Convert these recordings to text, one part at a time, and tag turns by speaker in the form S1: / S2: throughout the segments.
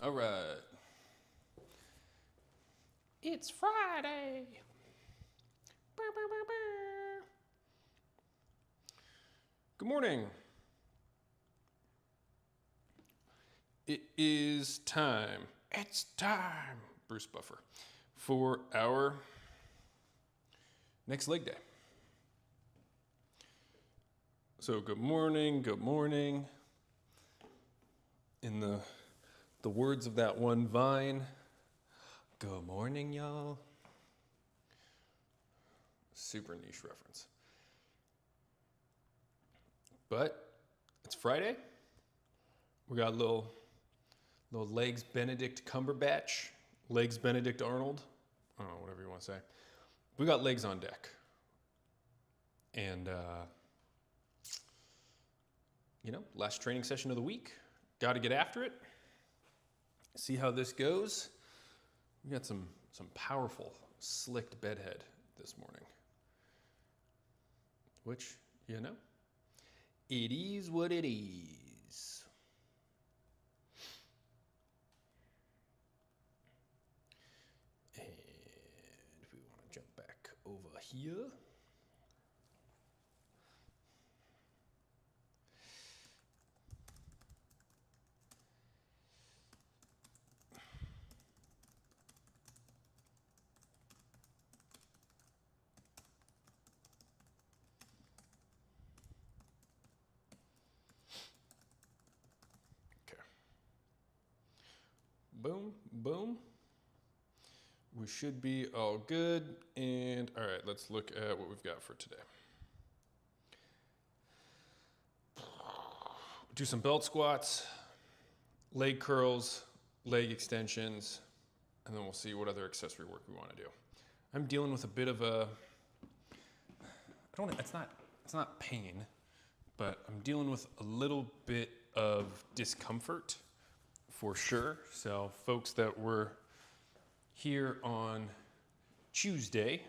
S1: All right. It's Friday. Brr, brr, brr, brr. Good morning. It is time. It's time, Bruce Buffer, for our next leg day. So good morning, good morning. In the words of that one Vine, good morning, y'all. Super niche reference. But it's Friday. We got a little legs Benedict Cumberbatch, legs Benedict Arnold. I don't know, whatever you want to say. We got legs on deck. And, last training session of the week. Got to get after it. See how this goes. We got some powerful, slicked bedhead this morning. Which, it is what it is. And if we want to jump back over here. Okay. Boom, boom. We should be all good. And all right, let's look at what we've got for today. Do some belt squats, leg curls, leg extensions, and then we'll see what other accessory work we want to do. I'm dealing with a bit of it's not pain, but I'm dealing with a little bit of discomfort for sure. So folks that were here on Tuesday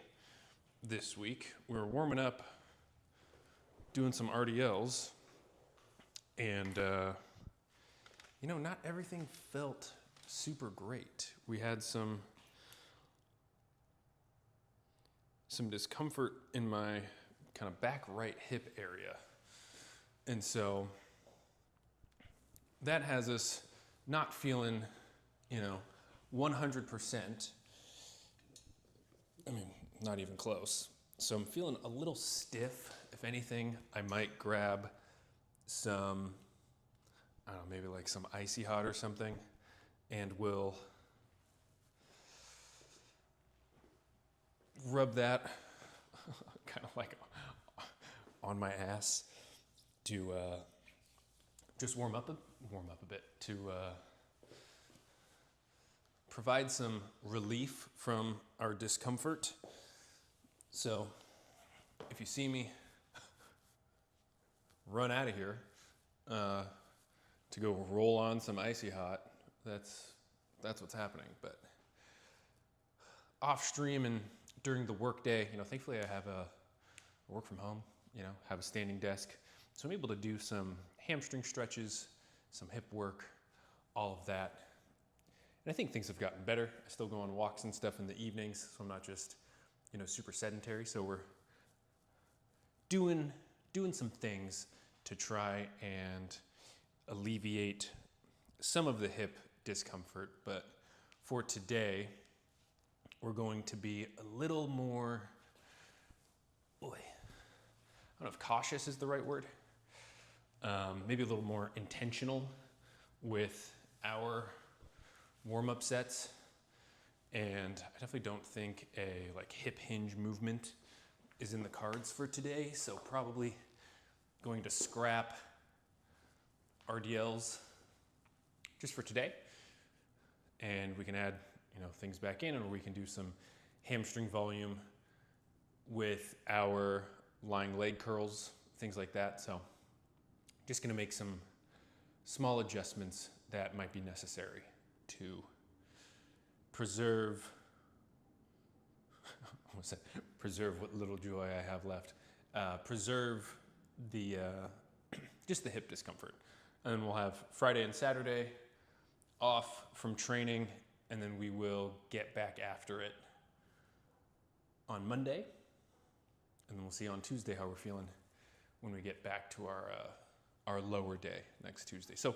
S1: this week, we were warming up, doing some RDLs, and not everything felt super great. We had some discomfort in my kind of back right hip area. And so that has us not feeling, 100%. I mean, not even close. So I'm feeling a little stiff. If anything, I might grab some, I don't know, maybe like some icy hot or something, and we'll rub that kind of like on my ass to just warm up a bit to provide some relief from our discomfort. So if you see me run out of here to go roll on some icy hot, that's what's happening. But off stream and during the workday, thankfully I have a work from home, have a standing desk. So I'm able to do some hamstring stretches, some hip work, all of that. And I think things have gotten better. I still go on walks and stuff in the evenings, so I'm not just, super sedentary. So we're doing some things to try and alleviate some of the hip discomfort. But for today, we're going to be a little more, I don't know if cautious is the right word. Maybe a little more intentional with our warm-up sets. And I definitely don't think a hip hinge movement is in the cards for today. So probably going to scrap RDLs just for today. And we can add, things back in, or we can do some hamstring volume with our lying leg curls, things like that. So just gonna make some small adjustments that might be necessary to preserve what little joy I have left. Preserve the just the hip discomfort. And then we'll have Friday and Saturday off from training, and then we will get back after it on Monday. And then we'll see on Tuesday how we're feeling when we get back to our lower day next Tuesday. So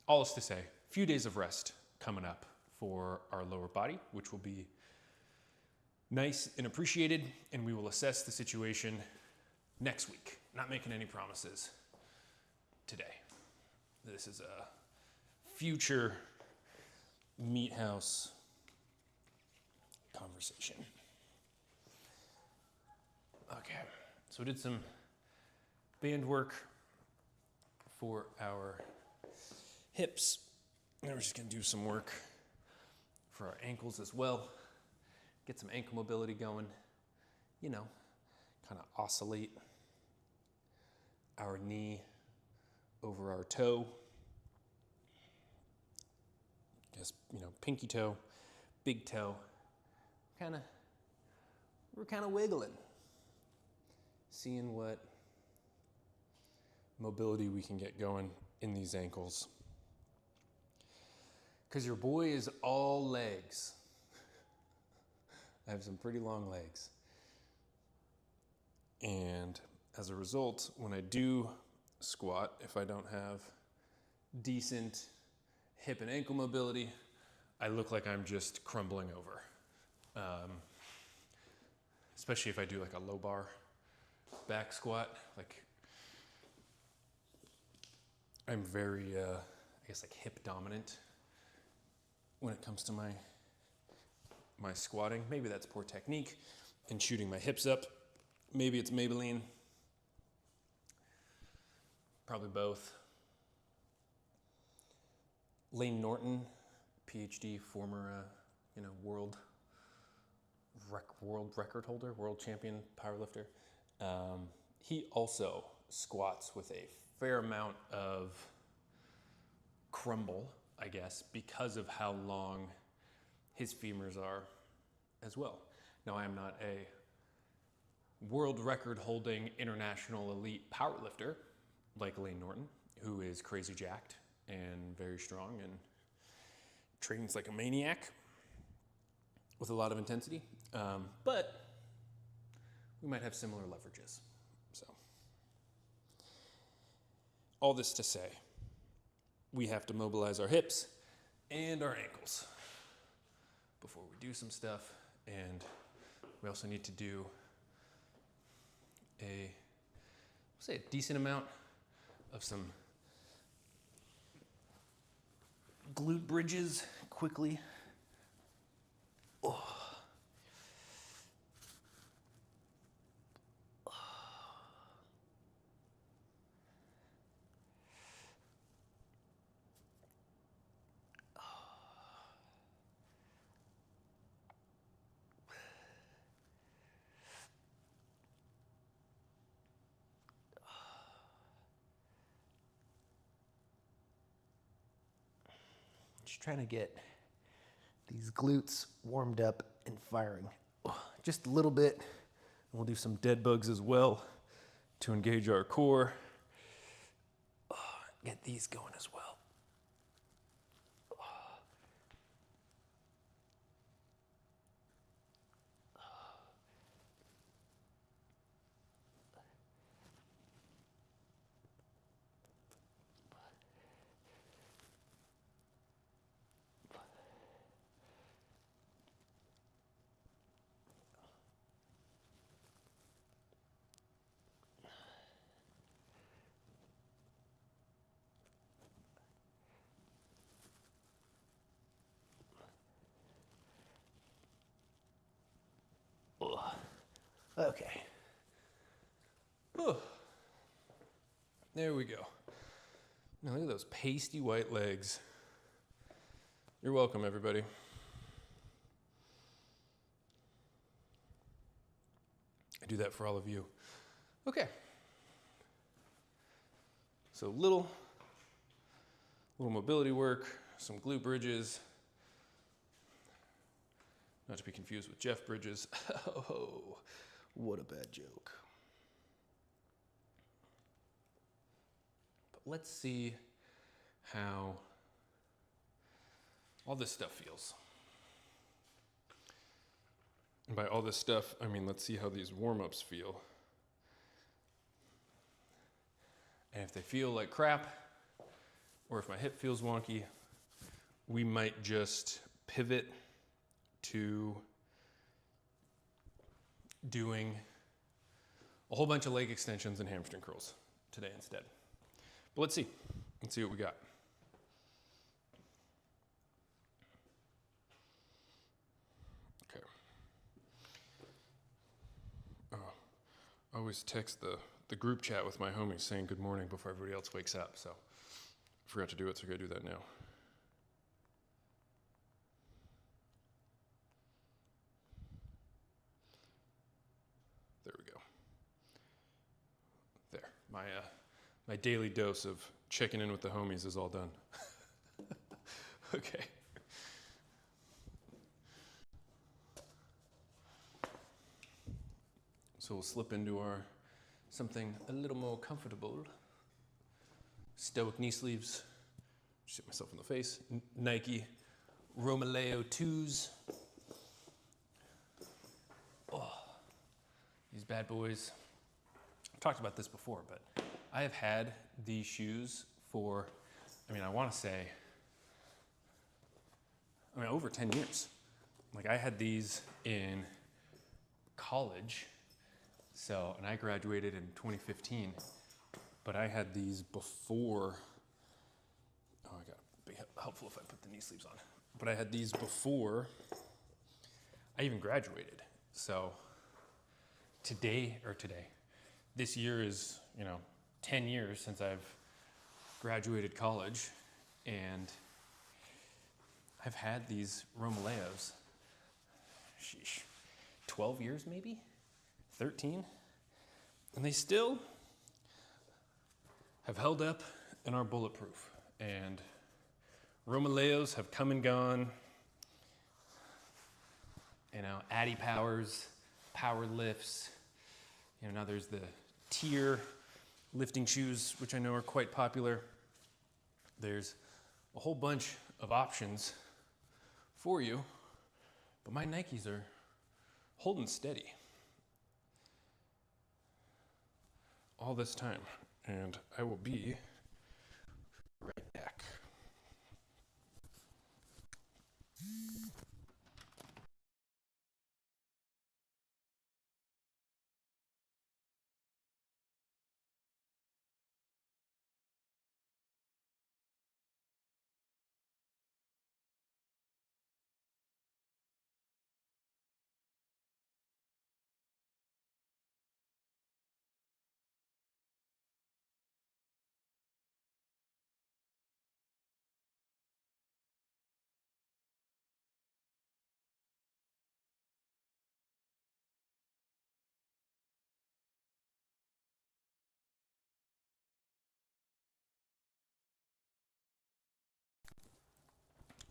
S1: all is to say, a few days of rest coming up for our lower body, which will be nice and appreciated, and we will assess the situation next week. Not making any promises today. This is a future MeatHaus conversation. Okay, so we did some band work for our hips. Now we're just gonna do some work for our ankles as well. Get some ankle mobility going, you know, kind of oscillate our knee over our toe. Just, you know, pinky toe, big toe. We're kind of wiggling, seeing what mobility we can get going in these ankles. Because your boy is all legs. I have some pretty long legs. And as a result, when I do squat, if I don't have decent hip and ankle mobility, I look like I'm just crumbling over. Especially if I do like a low bar back squat. Like, I'm very, I guess like hip dominant when it comes to my squatting. Maybe that's poor technique and shooting my hips up. Maybe it's Maybelline. Probably both. Lane Norton, PhD, former, world record holder, world champion powerlifter. He also squats with a fair amount of crumble, I guess, because of how long his femurs are as well. Now, I am not a world record holding international elite powerlifter like Lane Norton, who is crazy jacked and very strong and trains like a maniac with a lot of intensity. But we might have similar leverages. So, all this to say, we have to mobilize our hips and our ankles before we do some stuff. And we also need to do a decent amount of some glute bridges quickly. Oh. Just trying to get these glutes warmed up and firing. Just a little bit. We'll do some dead bugs as well to engage our core. Get these going as well. Okay. There we go. Now look at those pasty white legs. You're welcome, everybody. I do that for all of you. Okay. So little mobility work, some glute bridges. Not to be confused with Jeff Bridges. Oh, what a bad joke. But let's see how all this stuff feels. And by all this stuff, I mean, let's see how these warm-ups feel. And if they feel like crap, or if my hip feels wonky, we might just pivot to doing a whole bunch of leg extensions and hamstring curls today instead. But let's see. Let's see what we got. Okay. I always text the group chat with my homies saying good morning before everybody else wakes up, so I forgot to do it, so I gotta do that now. There we go. There. My daily dose of checking in with the homies is all done. Okay. So we'll slip into our something a little more comfortable. Stoic knee sleeves. Just hit myself in the face. Nike Romaleo 2s. Oh, these bad boys. I've talked about this before, but I have had these shoes for, I want to say, over 10 years. Like, I had these in college. So, and I graduated in 2015, but I had these before, it'd be helpful if I put the knee sleeves on, but I had these before I even graduated. So this year is, 10 years since I've graduated college, and I've had these Romaleos, 12 years maybe? 13, and they still have held up and are bulletproof. And Romaleos have come and gone. Addy Powers, Power Lifts. Now there's the Tier lifting shoes, which I know are quite popular. There's a whole bunch of options for you, but my Nikes are holding steady all this time, and I will be right back.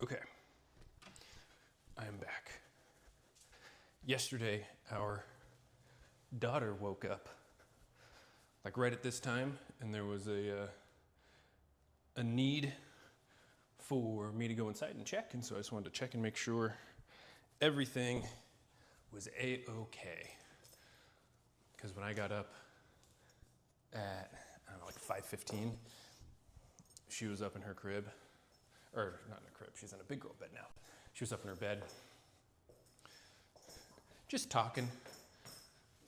S1: Okay, I am back. Yesterday, our daughter woke up, like right at this time, and there was a need for me to go inside and check, and so I just wanted to check and make sure everything was a-okay. Because when I got up at, like 5:15, she was up in her crib. Or not in her crib, she's in a big girl bed now. She was up in her bed, just talking,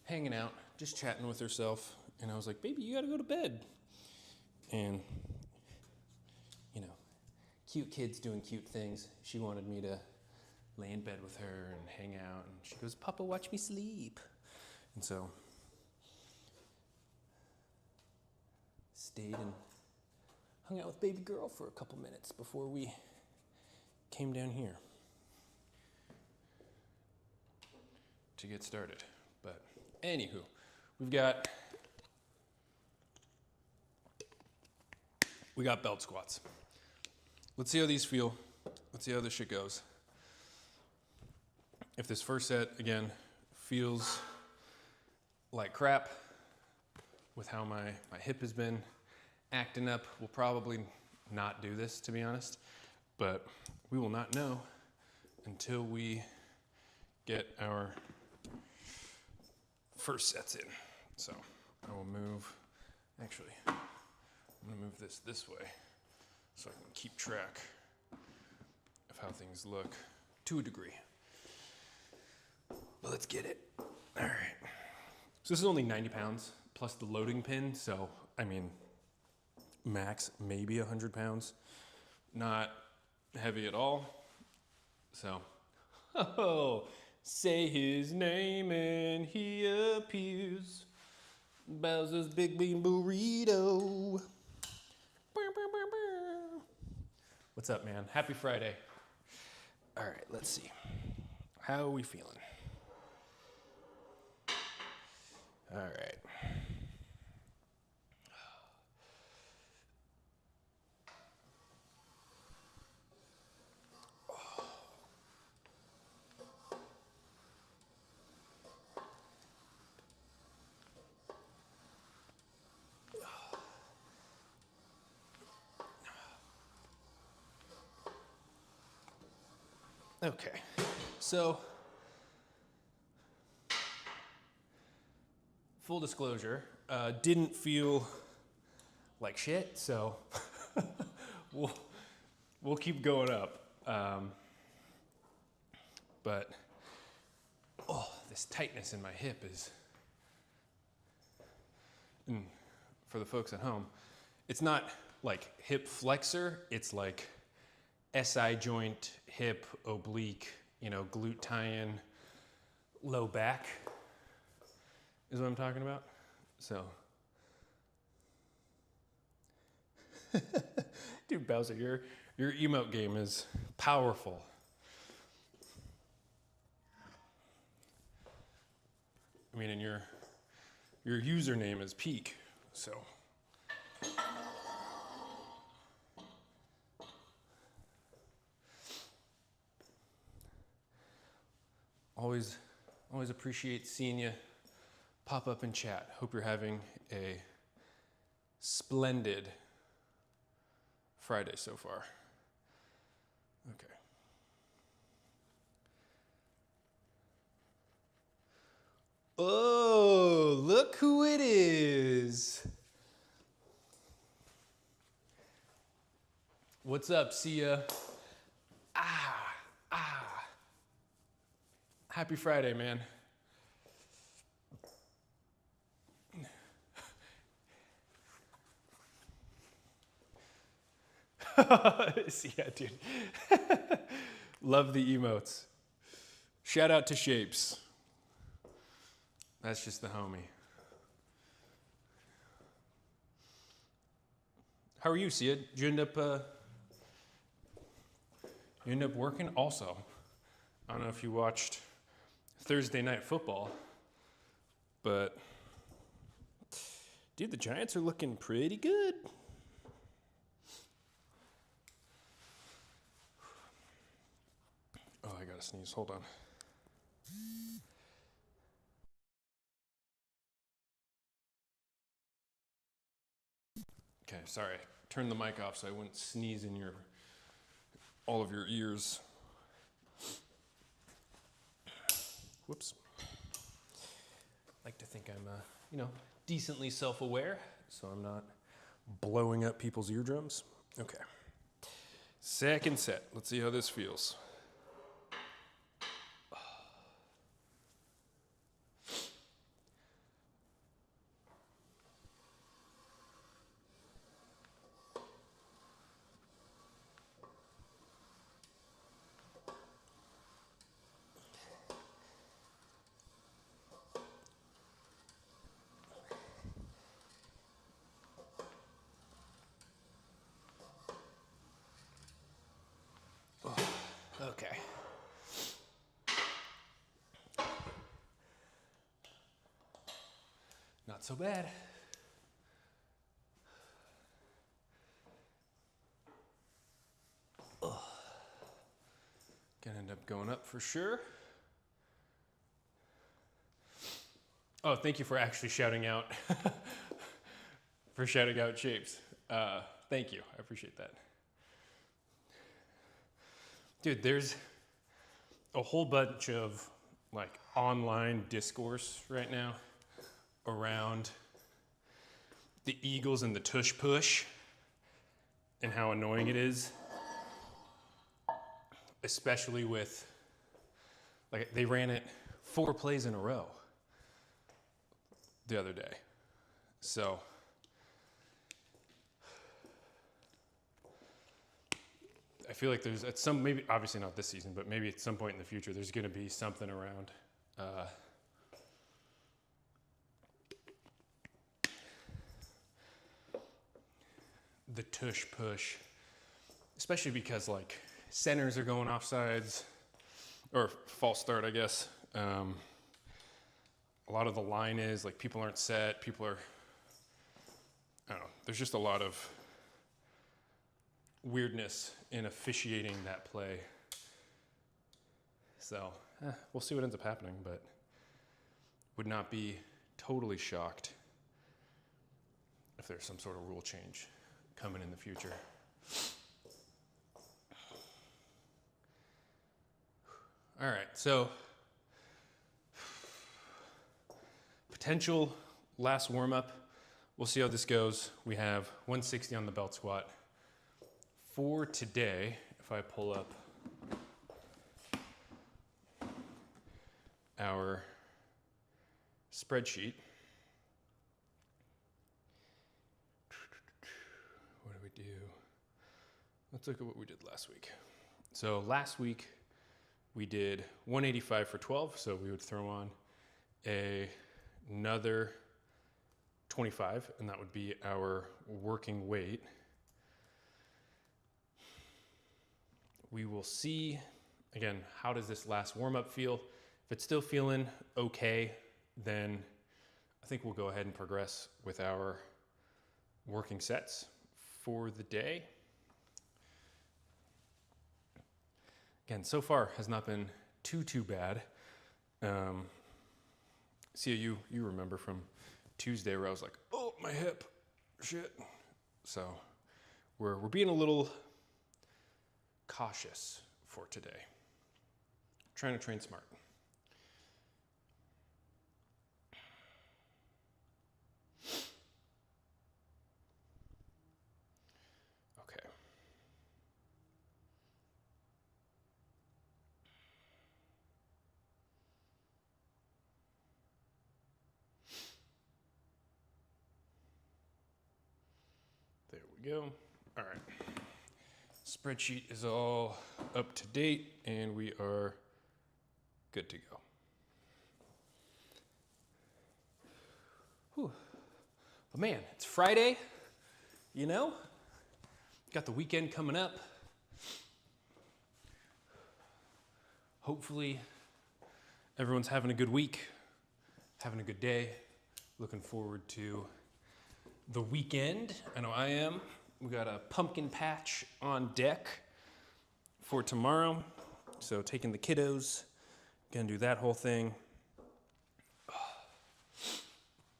S1: hanging out, just chatting with herself. And I was like, baby, you gotta go to bed. And, cute kids doing cute things. She wanted me to lay in bed with her and hang out. And she goes, Papa, watch me sleep. And so, stayed and hung out with baby girl for a couple minutes before we came down here to get started. But anywho, we got belt squats. Let's see how these feel. Let's see how this shit goes. If this first set, again, feels like crap with how my hip has been acting up, we'll probably not do this, to be honest. but we will not know until we get our first sets in. So I will move, actually, I'm gonna move this way so I can keep track of how things look to a degree. But let's get it. All right. So this is only 90 pounds plus the loading pin. So, I mean, max maybe 100 pounds. Not heavy at all. So, oh, say his name and he appears. Bowser's Big Bean Burrito. What's up, man? Happy Friday. All right, let's see. How are we feeling? All right. Okay, so full disclosure, didn't feel like shit, so we'll keep going up. But this tightness in my hip is, and for the folks at home, it's not like hip flexor, it's like SI joint, hip, oblique, glute tie-in, low back is what I'm talking about. So, dude, Bowser, your emote game is powerful. I mean, and your username is peak, so. Always appreciate seeing you pop up in chat. Hope you're having a splendid Friday so far. Okay. Oh, look who it is. What's up, Sia? Happy Friday, man. Yeah, dude. Love the emotes. Shout out to Shapes. That's just the homie. How are you, Sia? Did you end up working? Also, I don't know if you watched Thursday Night Football, but dude, the Giants are looking pretty good. Oh, I gotta sneeze. Hold on. Okay, sorry. Turn the mic off so I wouldn't sneeze in all of your ears. Whoops. Like to think I'm, decently self-aware, so I'm not blowing up people's eardrums. Okay. Second set. Let's see how this feels. Okay. Not so bad. Gonna end up going up for sure. Oh, thank you for actually shouting out, Shapes. Thank you, I appreciate that. Dude, there's a whole bunch of like online discourse right now around the Eagles and the tush push and how annoying it is, especially with, like, they ran it 4 plays in a row the other day. So I feel like there's at some, maybe obviously not this season, but maybe at some point in the future, there's going to be something around the tush push, especially because like centers are going offsides or false start, I guess. A lot of the line is like people aren't set, people are, I don't know, there's just a lot of weirdness in officiating that play. So we'll see what ends up happening, but would not be totally shocked if there's some sort of rule change coming in the future. All right, so potential last warm-up. We'll see how this goes. We have 160 on the belt squat. For today, if I pull up our spreadsheet, what do we do? Let's look at what we did last week. So last week we did 185 for 12, so we would throw on another 25, and that would be our working weight. We will see, again, how does this last warm-up feel? If it's still feeling okay, then I think we'll go ahead and progress with our working sets for the day. Again, so far has not been too bad. See, you remember from Tuesday where I was like, oh, my hip, shit. So we're being a little cautious for today. Trying to train smart. Okay. There we go. All right. Spreadsheet is all up to date and we are good to go. Whew. But man, it's Friday, you know? Got the weekend coming up. Hopefully everyone's having a good week, having a good day. Looking forward to the weekend. I know I am. We got a pumpkin patch on deck for tomorrow. So taking the kiddos, gonna do that whole thing.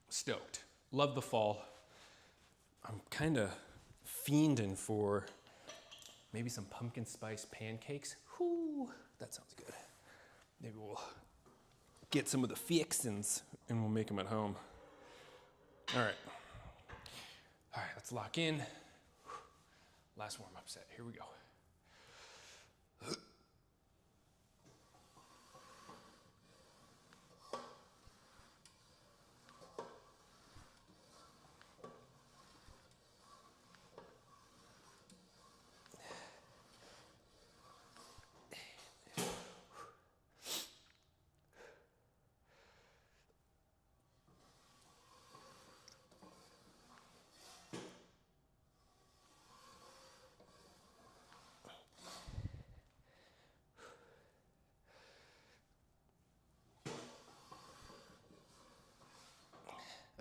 S1: Stoked. Love the fall. I'm kind of fiending for maybe some pumpkin spice pancakes. Whoo, that sounds good. Maybe we'll get some of the fixins and we'll make them at home. All right, let's lock in. Last warm-up set, here we go.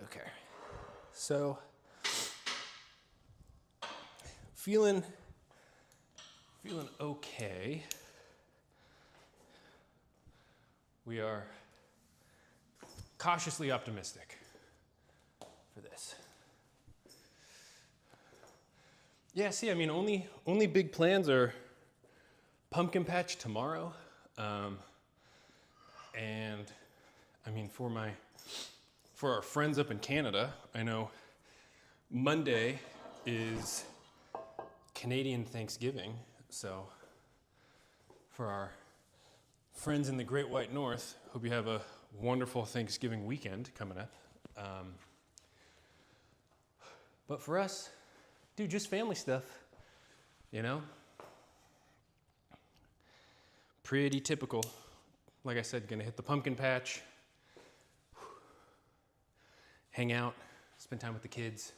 S1: Okay, so feeling okay. We are cautiously optimistic for this. Yeah, see, I mean, only big plans are pumpkin patch tomorrow. And I mean, for our friends up in Canada, I know Monday is Canadian Thanksgiving. So for our friends in the Great White North, hope you have a wonderful Thanksgiving weekend coming up. But for us, dude, just family stuff, you know? Pretty typical. Like I said, gonna hit the pumpkin patch, hang out, spend time with the kids,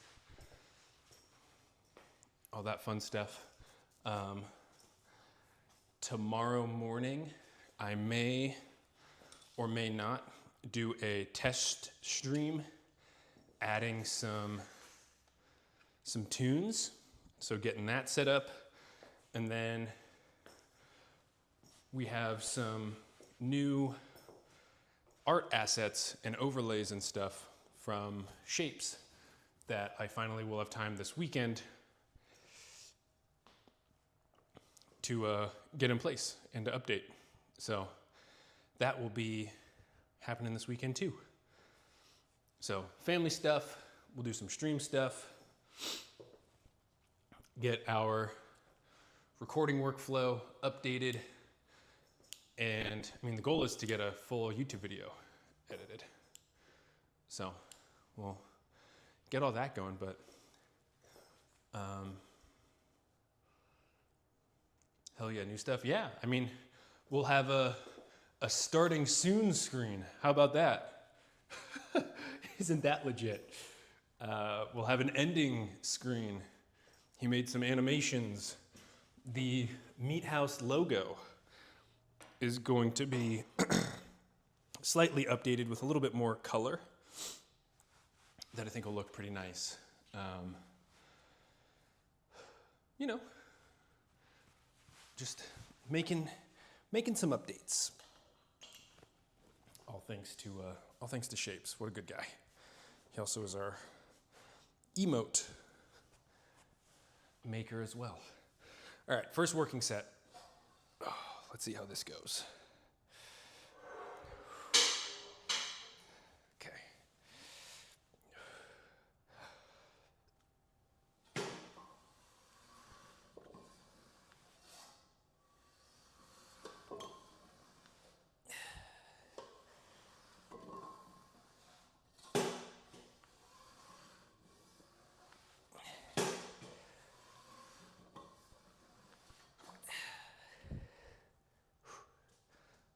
S1: all that fun stuff. Tomorrow morning, I may or may not do a test stream adding some tunes. So getting that set up, and then we have some new art assets and overlays and stuff from Shapes that I finally will have time this weekend to get in place and to update. So that will be happening this weekend too. So family stuff, we'll do some stream stuff, get our recording workflow updated, and I mean, the goal is to get a full YouTube video edited. So we'll get all that going, but hell yeah, new stuff. Yeah, I mean, we'll have a starting soon screen. How about that? Isn't that legit? We'll have an ending screen. He made some animations. The MeatHaus logo is going to be slightly updated with a little bit more color that I think will look pretty nice. You know, just making some updates. All thanks to Shapes. What a good guy. He also is our emote maker as well. All right, first working set. Oh, let's see how this goes. Okay.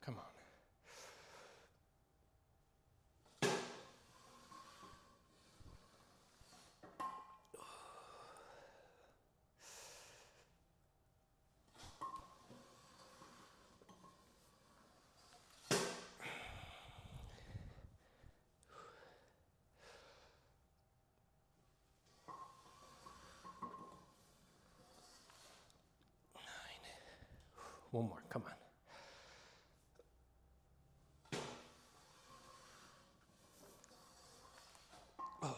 S1: Come on. One more, come on. Oh.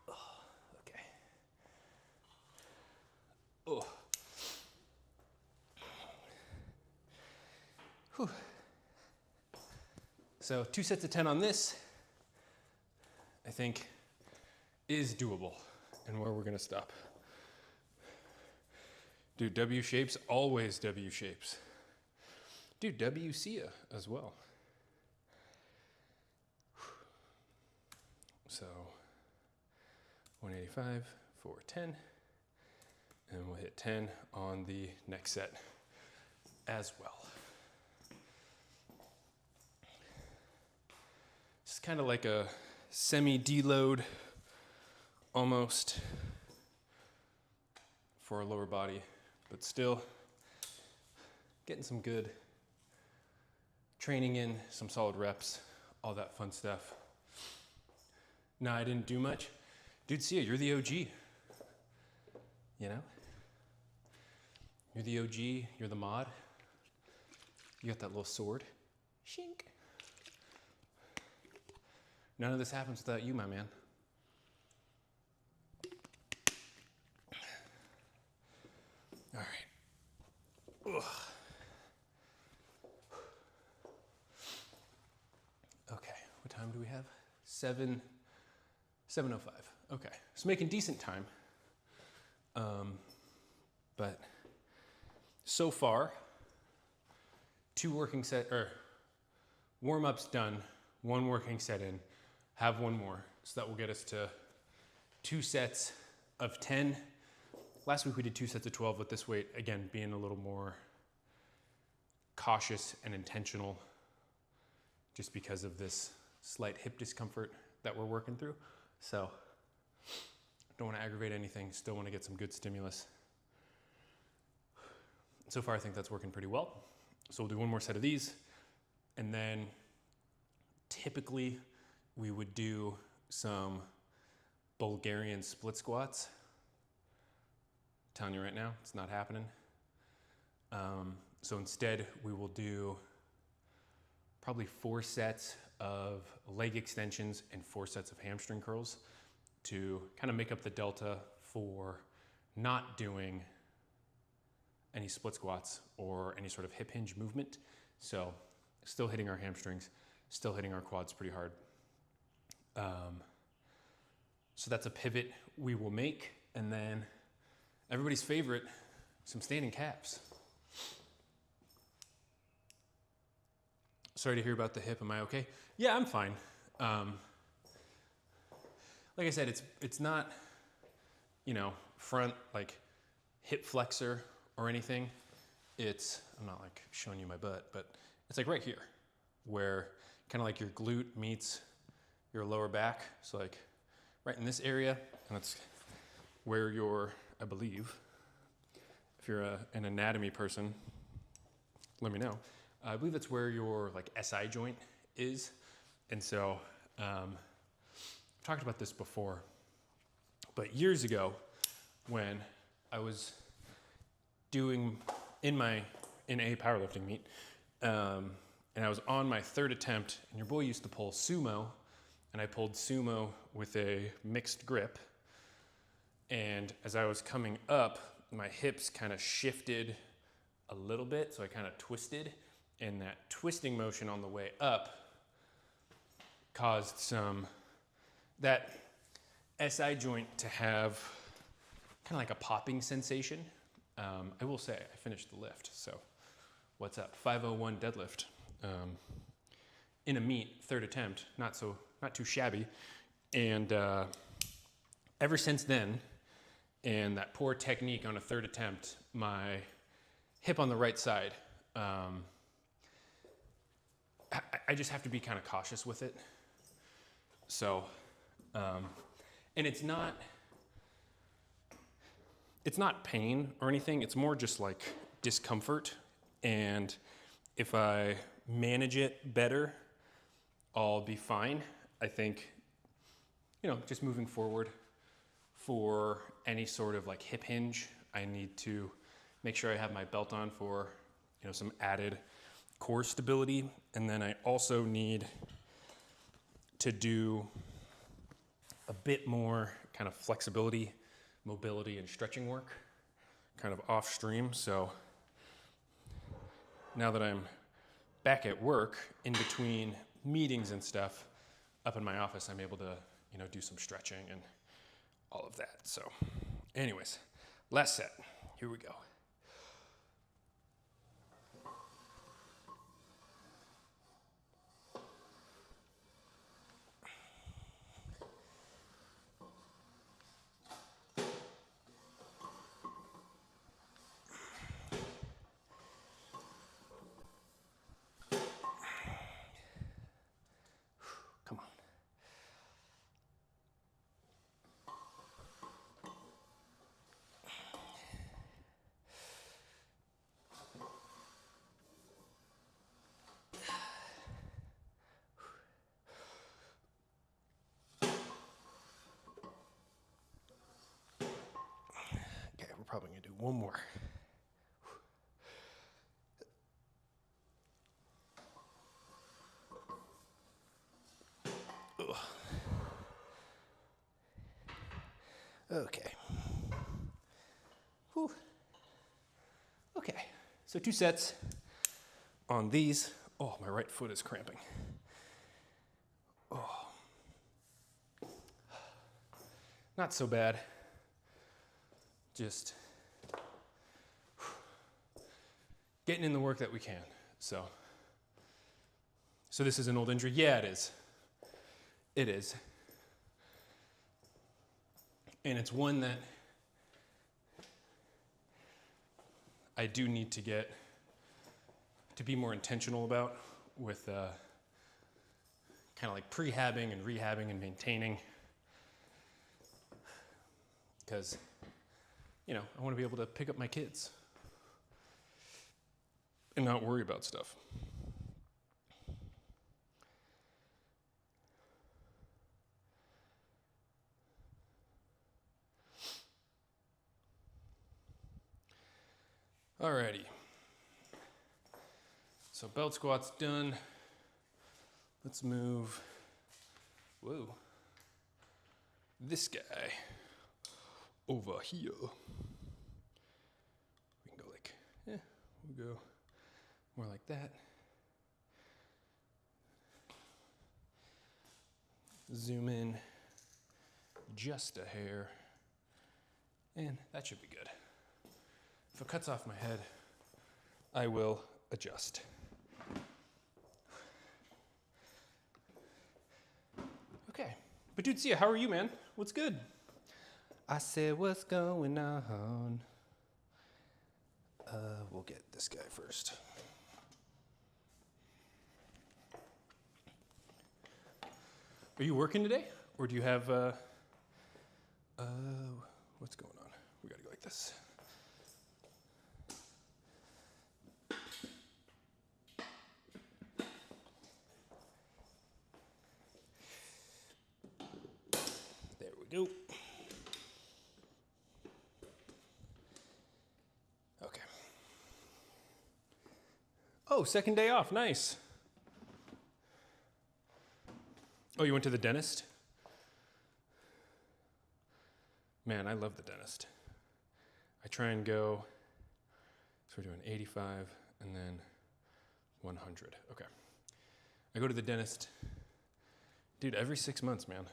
S1: Oh, okay. Oh. Whew. So 2 sets of 10 on this, I think, is doable, and where we're gonna stop. Dude, W Shapes, always W Shapes. Dude, W Sia as well. So 185, 410, and we'll hit 10 on the next set as well. It's kind of like a semi-deload almost for our lower body, but still getting some good training in, some solid reps, all that fun stuff. No, I didn't do much. Dude, Sia, you're the OG. You know? You're the OG, you're the mod. You got that little sword. Shink. None of this happens without you, my man. All right. Ugh. Okay, what time do we have? 7:05. Okay, so making decent time. But so far, 2 working set, or warm-ups done, 1 working set in, have 1 more. So that will get us to 2 sets of 10. Last week we did 2 sets of 12 with this weight, again, being a little more cautious and intentional just because of this slight hip discomfort that we're working through. So don't want to aggravate anything, still want to get some good stimulus. So far I think that's working pretty well. So we'll do 1 more set of these, and then typically we would do some Bulgarian split squats. I'm telling you right now, it's not happening. So instead we will do probably 4 sets of leg extensions and 4 sets of hamstring curls to kind of make up the delta for not doing any split squats or any sort of hip hinge movement. So still hitting our hamstrings, still hitting our quads pretty hard. So that's a pivot we will make. And then everybody's favorite, some standing calves. Sorry to hear about the hip, am I okay? Yeah, I'm fine. Like I said, it's not, you know, front, like hip flexor or anything. It's, I'm not like showing you my butt, but it's like right here where kind of like your glute meets your lower back. So like right in this area, and that's where your, I believe, if you're an anatomy person, let me know. I believe that's where your like SI joint is. And so, I've talked about this before, but years ago when I was doing in a powerlifting meet, and I was on my 3rd attempt, and your boy used to pull sumo, and I pulled sumo with a mixed grip. And as I was coming up, my hips kind of shifted a little bit, so I kind of twisted, and that twisting motion on the way up caused that SI joint to have kind of like a popping sensation. I will say I finished the lift, so what's up? 501 deadlift in a meet, 3rd attempt, not too shabby. And ever since then, and that poor technique on a 3rd attempt, my hip on the right side, I just have to be kind of cautious with it. So, and it's not pain or anything. It's more just like discomfort. And if I manage it better, I'll be fine. I think, you know, just moving forward for any sort of like hip hinge, I need to make sure I have my belt on for, you know, some added core stability. And then I also need to do a bit more kind of flexibility, mobility, and stretching work kind of off stream. So now that I'm back at work in between meetings and stuff up in my office, I'm able to, you know, do some stretching and all of that. So anyways, last set, here we go. Come on. Okay, we're probably gonna do 1 more. Ugh. Okay. Whew. So 2 sets on these. Oh, my right foot is cramping. Oh. Not so bad. Just getting in the work that we can. So this is an old injury? Yeah, it is. It is. And it's one that I do need to be more intentional about with kind of like prehabbing and rehabbing and maintaining. Because, you know, I want to be able to pick up my kids and not worry about stuff. Alrighty. So belt squat's done. Let's move, whoa, this guy over here. We can go like, we'll go more like that. Zoom in just a hair, and that should be good. If it cuts off my head, I will adjust. Okay, but dude, see ya. How are you, man? What's good? I said, what's going on? We'll get this guy first. Are you working today? Or do you have, what's going on? We gotta go like this. There we go. Okay. Oh, second day off, nice. Oh, you went to the dentist? Man, I love the dentist. I try and go, so we're doing 85 and then 100. Okay. I go to the dentist, dude, every 6 months, man.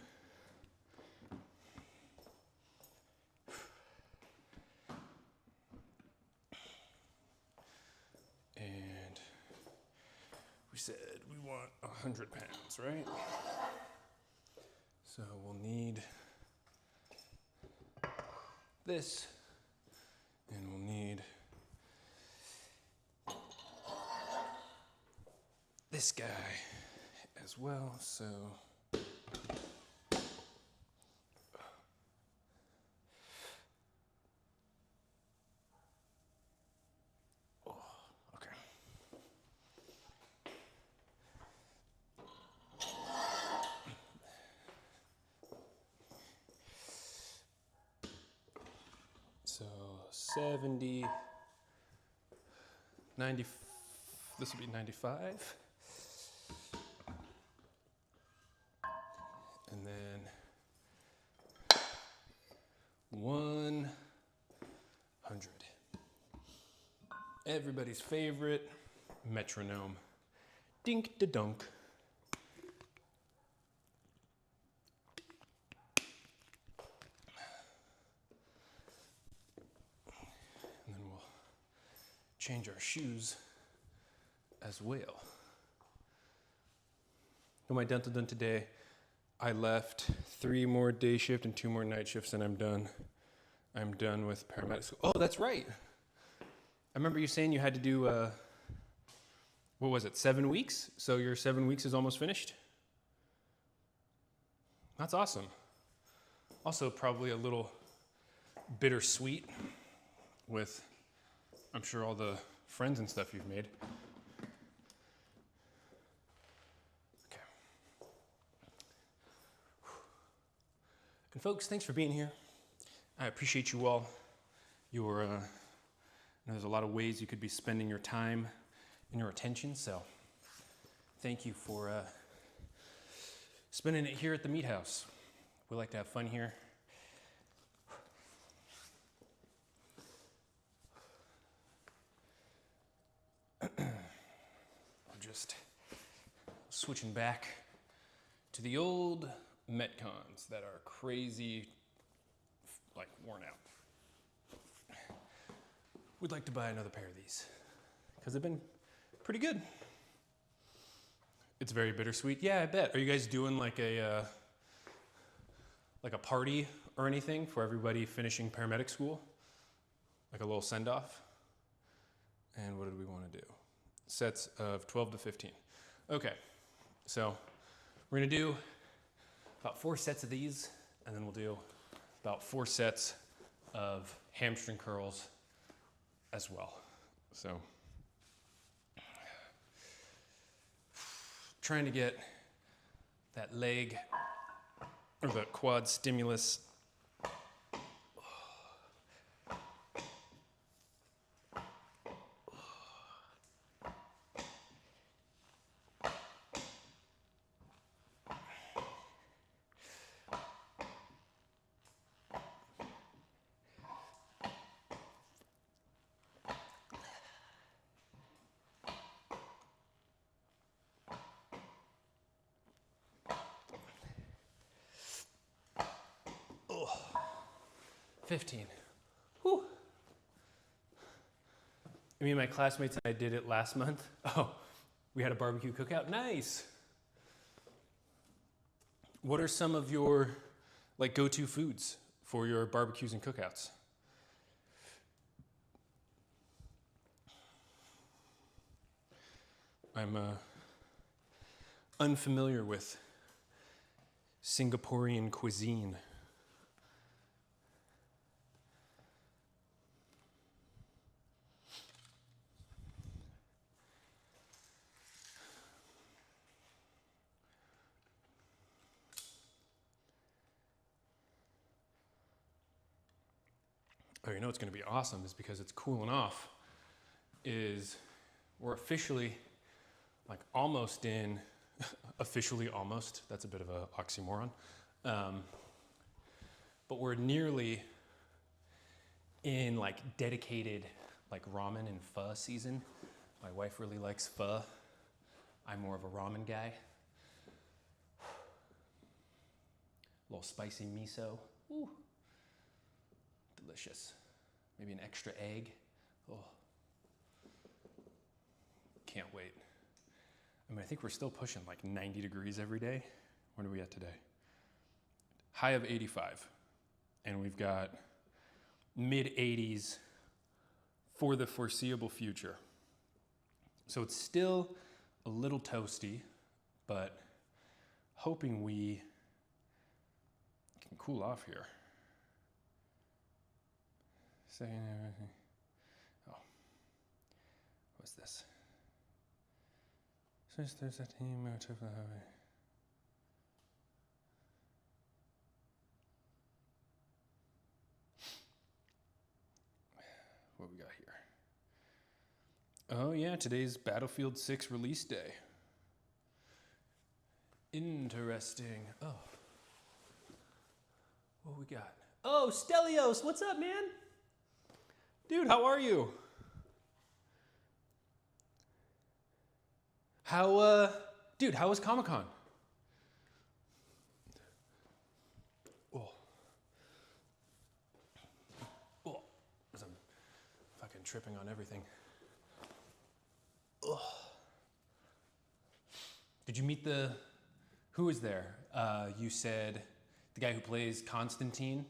S1: And we said we want 100 pounds, right? So we'll need this, and we'll need this guy as well, so okay. So 70, 90, this would be 95. And then 100. Everybody's favorite metronome. Dink da dunk. And then we'll change our shoes as well. Got my dental done today. I left 3 more day shift and 2 more night shifts, and I'm done. I'm done with paramedic school. Oh, that's right. I remember you saying you had to do, what was it, 7 weeks? So your 7 weeks is almost finished? That's awesome. Also probably a little bittersweet with, I'm sure, all the friends and stuff you've made. And folks, thanks for being here. I appreciate you all. I know there's a lot of ways you could be spending your time and your attention, so thank you for spending it here at the MeatHaus. We like to have fun here. just switching back to the old Metcons that are crazy, like worn out. Would like to buy another pair of these because they've been pretty good. It's very bittersweet. Yeah, I bet. Are you guys doing like a party or anything for everybody finishing paramedic school? Like a little send-off? And what did we want to do? Sets of 12 to 15. Okay, so we're gonna do about 4 sets of these, and then we'll do about 4 sets of hamstring curls as well. So, trying to get that leg or the quad stimulus. Oh, 15. Whew. Me and my classmates and I did it last month. Oh, we had a barbecue cookout. Nice. What are some of your like go-to foods for your barbecues and cookouts? I'm unfamiliar with Singaporean cuisine. Oh, you know what's going to be awesome is because it's cooling off, is we're officially, like almost in, officially almost, that's a bit of an oxymoron, but we're nearly in like dedicated like ramen and pho season. My wife really likes pho. I'm more of a ramen guy. A little spicy miso. Ooh. Delicious. Maybe an extra egg. Oh. Can't wait. I mean, I think we're still pushing like 90 degrees every day. What are we at today? High of 85. And we've got mid 80s for the foreseeable future. So it's still a little toasty, but hoping we can cool off here. Saying everything. Oh, what's this? Since there's a team out of the highway. What we got here? Oh yeah, today's Battlefield 6 release day. Interesting. Oh. What we got? Oh, Stelios, what's up, man? Dude, how are you? Dude, how was Comic-Con? Oh. Oh, I'm fucking tripping on everything. Oh. Did you meet who was there? You said the guy who plays Constantine.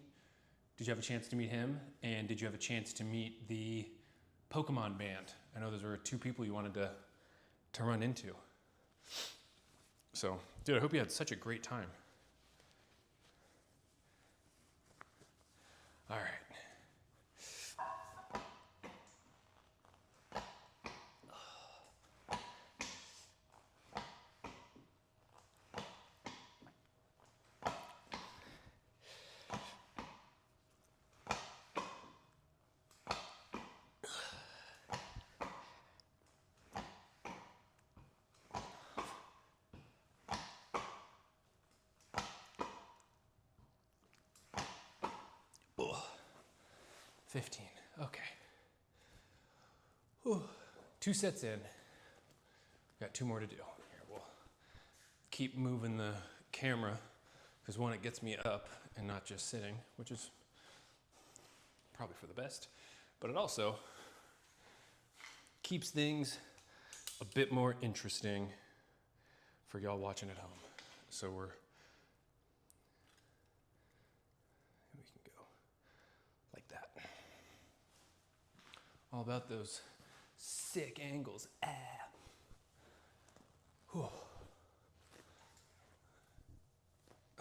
S1: Did you have a chance to meet him? And did you have a chance to meet the Pokemon band? I know those were 2 people you wanted to run into. So, dude, I hope you had such a great time. All right. Oh, 15. Okay. Whew. 2 sets in. Got 2 more to do. Here, we'll keep moving the camera because one, it gets me up and not just sitting, which is probably for the best, but it also keeps things a bit more interesting for y'all watching at home. So we can go like that. All about those sick angles. Ah. Whew.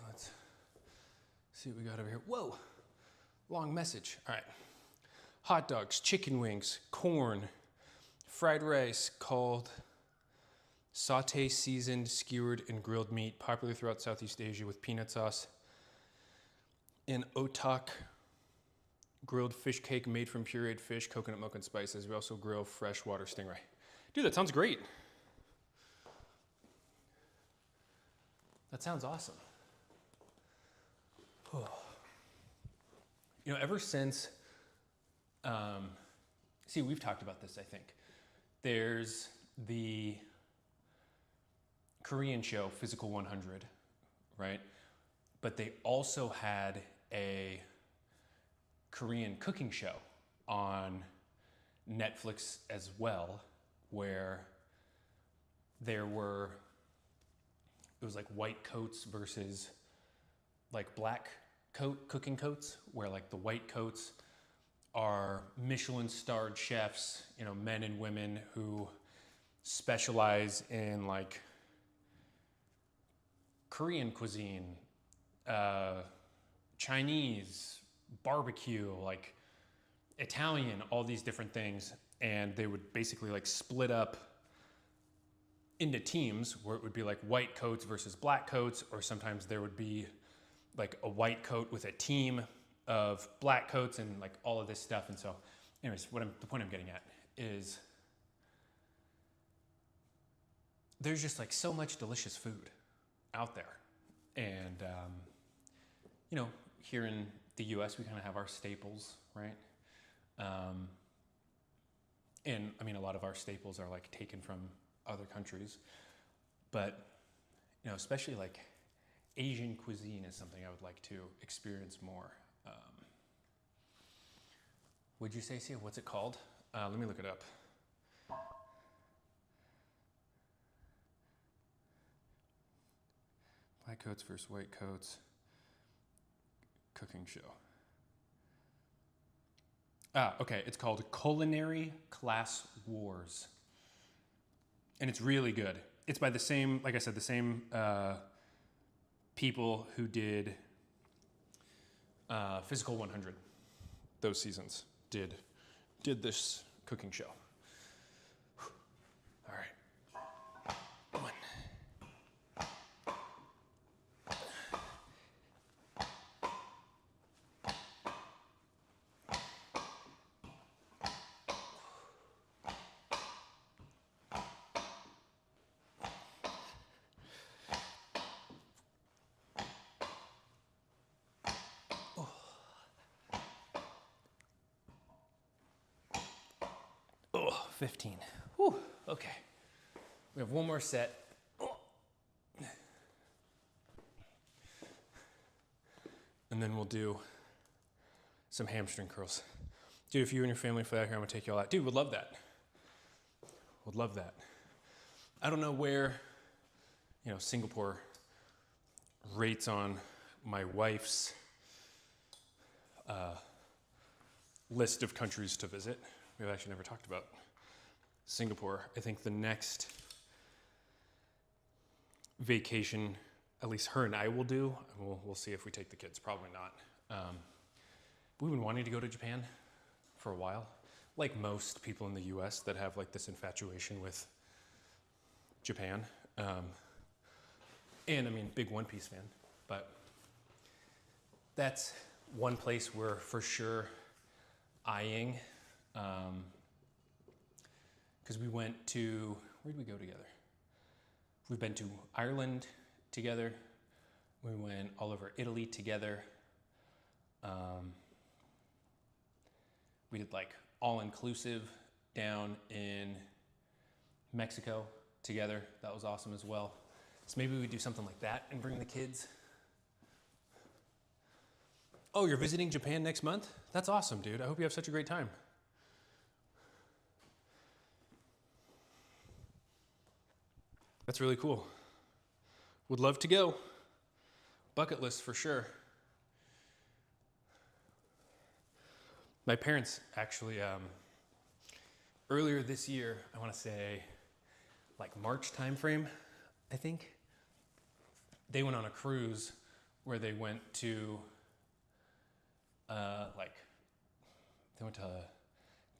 S1: Let's see what we got over here. Whoa, long message. All right. Hot dogs, chicken wings, corn, fried rice called sauté seasoned, skewered, and grilled meat, popular throughout Southeast Asia with peanut sauce. And otak, grilled fish cake made from pureed fish, coconut milk, and spices. We also grill freshwater stingray. Dude, that sounds great. That sounds awesome. You know, ever since, see, we've talked about this, I think. There's the Korean show, Physical 100, right? But they also had a Korean cooking show on Netflix as well, where it was like white coats versus like black coat cooking coats, where like the white coats are Michelin starred chefs, you know, men and women who specialize in like Korean cuisine, Chinese, barbecue, like Italian, all these different things. And they would basically like split up into teams where it would be like white coats versus black coats, or sometimes there would be like a white coat with a team of black coats and like all of this stuff. And so anyways, the point I'm getting at is there's just like so much delicious food out there. And, you know, here in the US, we kind of have our staples, right? And I mean, a lot of our staples are like taken from other countries, but, you know, especially like Asian cuisine is something I would like to experience more. Would you say, Sia, what's it called? Let me look it up. Black coats versus white coats cooking show. Okay, it's called Culinary Class Wars. And it's really good. It's by the same, like I said, the same people who did Physical 100. Those seasons did this cooking show. All right. One. Oh, 15. Whew, okay. We have one more set. And then we'll do some hamstring curls. Dude, if you and your family fly out here, I'm gonna take you all out. Dude, would love that. Would love that. I don't know where, you know, Singapore rates on my wife's list of countries to visit. We've actually never talked about Singapore. I think the next vacation, at least her and I will do, and we'll see if we take the kids, probably not. We've been wanting to go to Japan for a while, like most people in the US that have like this infatuation with Japan. And I mean, big One Piece fan, but that's one place we're for sure eyeing. Because we went to, where did we go together? We've been to Ireland together. We went all over Italy together. We did like all-inclusive down in Mexico together. That was awesome as well. So maybe we do something like that and bring the kids. Oh, you're visiting Japan next month? That's awesome, dude. I hope you have such a great time. That's really cool. Would love to go. Bucket list for sure. My parents actually, earlier this year, I want to say like March timeframe, I think, they went on a cruise where they went to, they went to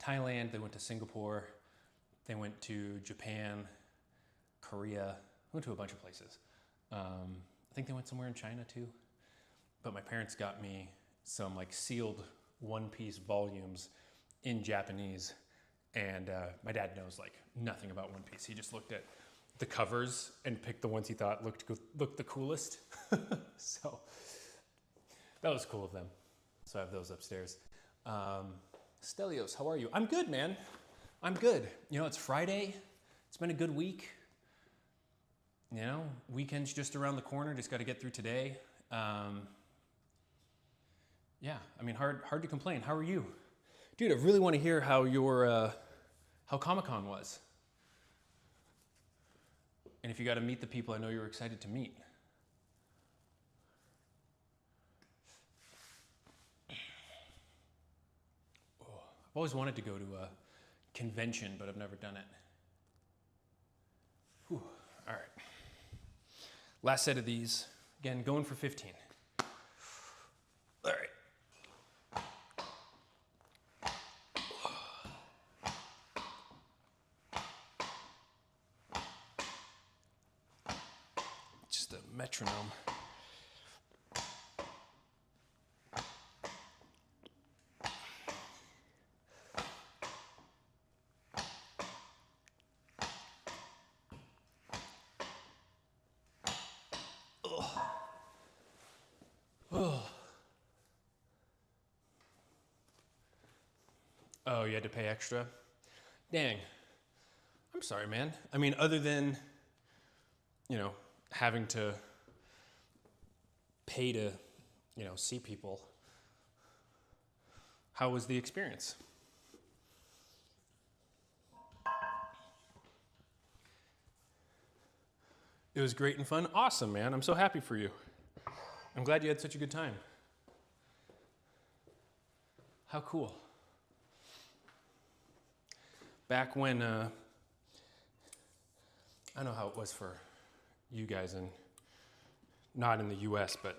S1: Thailand, they went to Singapore, they went to Japan, Korea, went to a bunch of places. I think they went somewhere in China too. But my parents got me some like sealed one-piece volumes in Japanese. And my dad knows like nothing about One Piece. He just looked at the covers and picked the ones he thought looked the coolest. So that was cool of them. So I have those upstairs. Stelios, how are you? I'm good, man. I'm good. You know, it's Friday. It's been a good week. You know, weekend's just around the corner. Just got to get through today. Yeah, I mean, hard to complain. How are you? Dude, I really want to hear how your, how Comic-Con was. And if you got to meet the people I know you're excited to meet. Oh, I've always wanted to go to a convention, but I've never done it. Whew. All right. Last set of these. Again, going for 15. All right. Just a metronome. Oh, you had to pay extra? Dang. I'm sorry, man. I mean, other than, you know, having to pay to, you know, see people, how was the experience? It was great and fun. Awesome, man. I'm so happy for you. I'm glad you had such a good time. How cool. Back when, I don't know how it was for you guys, and not in the US, but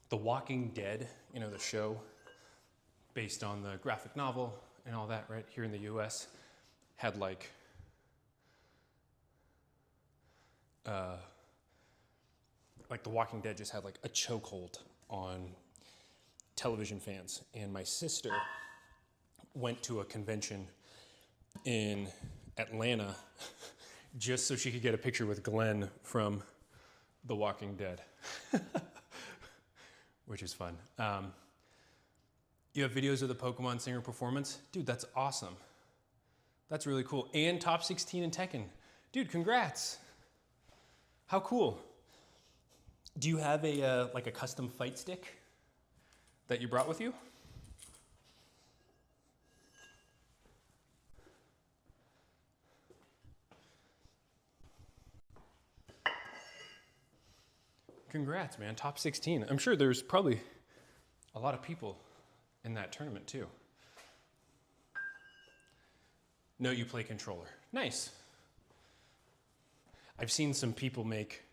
S1: The Walking Dead, you know, the show based on the graphic novel and all that, right, here in the US, had like, The Walking Dead just had like a chokehold on television fans. And my sister went to a convention in Atlanta just so she could get a picture with Glenn from The Walking Dead, which is fun. You have videos of the Pokemon Singer performance? Dude, that's awesome. That's really cool. And top 16 in Tekken. Dude, congrats. How cool. Do you have a like a custom fight stick that you brought with you? Congrats, man. Top 16. I'm sure there's probably a lot of people in that tournament too. No, you play controller. Nice. I've seen some people make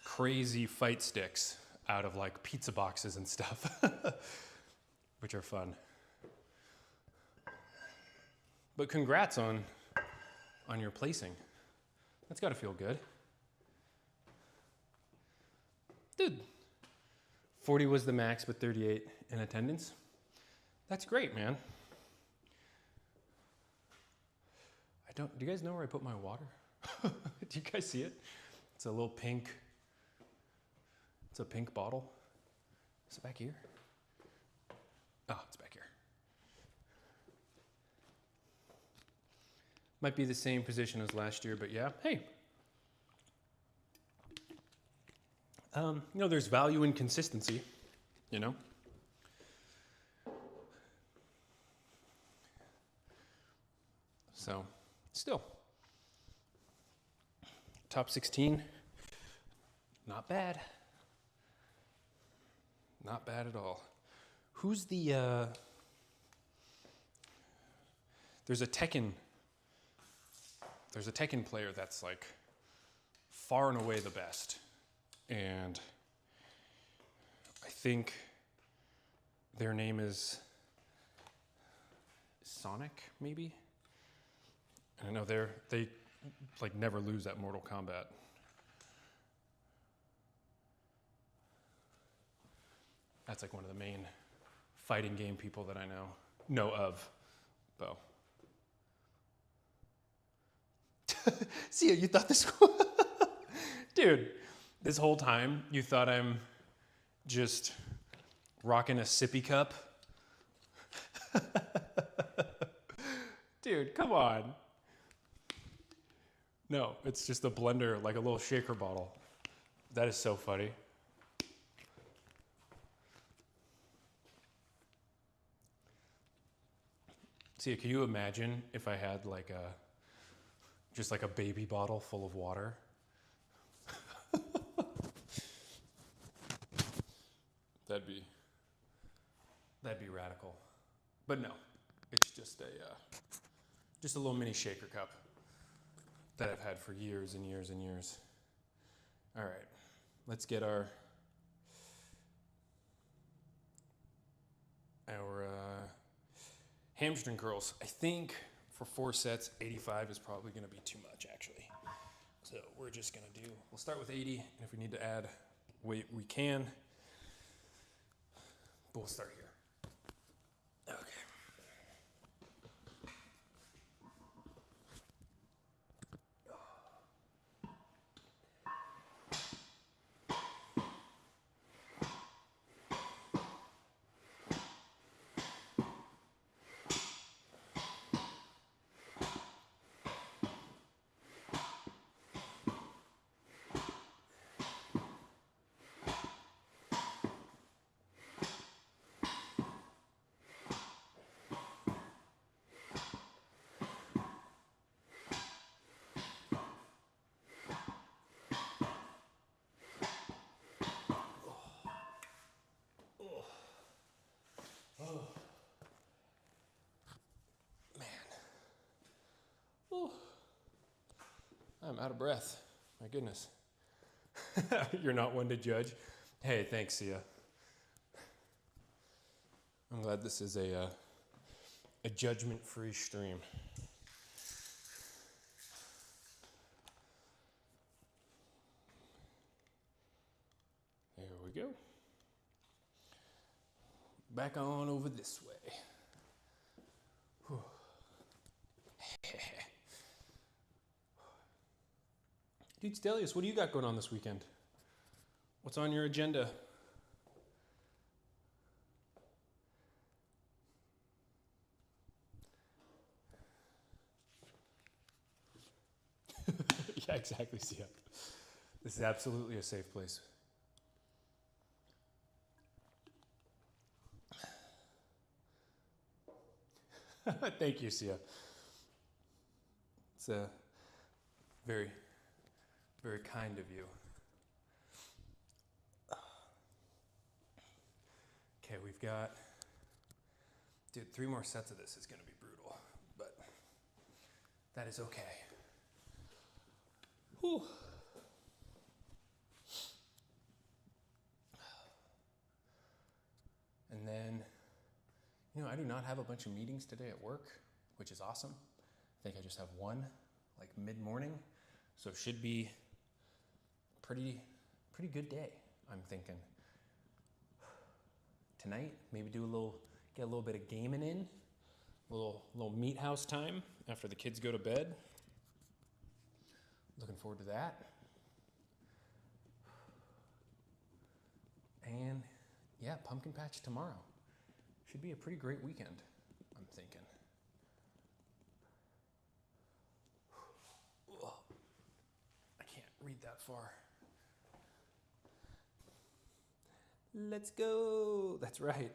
S1: crazy fight sticks out of like pizza boxes and stuff, which are fun. But congrats on your placing. That's gotta feel good. Dude, 40 was the max, but 38 in attendance. That's great, man. Do you guys know where I put my water? Do you guys see it? It's a little pink, it's a pink bottle. Is it back here? Oh, it's back here. Might be the same position as last year, but yeah, hey. You know, there's value in consistency, you know? So, still. Top 16, not bad. Not bad at all. Who's the, there's a Tekken player that's like far and away the best. And I think their name is Sonic, maybe? And I know they like never lose at Mortal Kombat. That's like one of the main fighting game people that I know of, Bo. See, you thought this dude, this whole time you thought I'm just rocking a sippy cup? Dude, come on. No, it's just a blender, like a little shaker bottle. That is so funny. See, can you imagine if I had like just like a baby bottle full of water? That'd be radical. But no, it's just a little mini shaker cup that I've had for years and years and years. All right, let's get our hamstring curls. I think for 4 sets, 85 is probably gonna be too much actually. So we'll start with 80, and if we need to add weight, we can. But we'll start here. Okay. I'm out of breath. My goodness. You're not one to judge. Hey, thanks, Sia. I'm glad this is a judgment-free stream. There we go. Back on over this way. Whew. Dude, Stelius, what do you got going on this weekend? What's on your agenda? Yeah, exactly, Sia. This is absolutely a safe place. Thank you, Sia. It's very, very kind of you. Okay, we've got, dude, 3 more sets of this is gonna be brutal, but that is okay. Whew. And then, you know, I do not have a bunch of meetings today at work, which is awesome. I think I just have one, like mid-morning, so it should be pretty good day, I'm thinking. Tonight, maybe get a little bit of gaming in, a little MeatHaus time after the kids go to bed. Looking forward to that. And yeah, pumpkin patch tomorrow. Should be a pretty great weekend, I'm thinking. read that far. Let's go. That's right.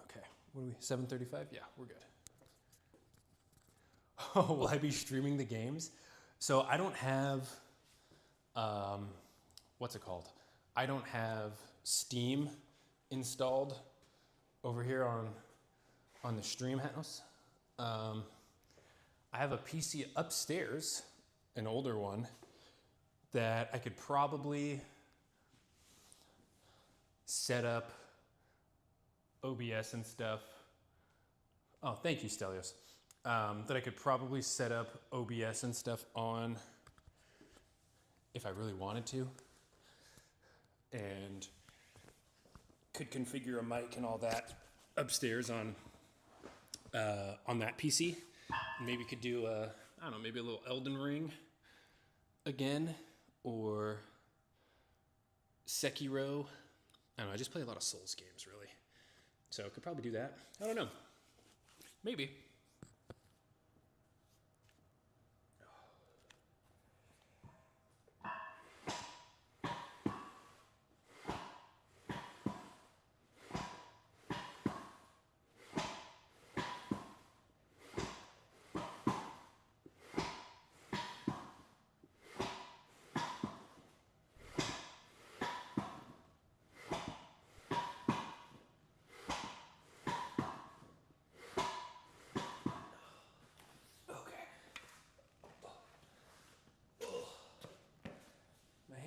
S1: Okay, what are we, 7:35? Yeah, we're good. Oh, will I be streaming the games? So I don't have, what's it called? I don't have Steam installed over here on the MeatHaus. I have a PC upstairs, an older one, that I could probably set up OBS and stuff. Oh, thank you, Stelios. That I could probably set up OBS and stuff on if I really wanted to, and could configure a mic and all that upstairs on that PC. Maybe could do I don't know, maybe a little Elden Ring again, or Sekiro. I don't know, I just play a lot of Souls games, really. So I could probably do that. I don't know. Maybe.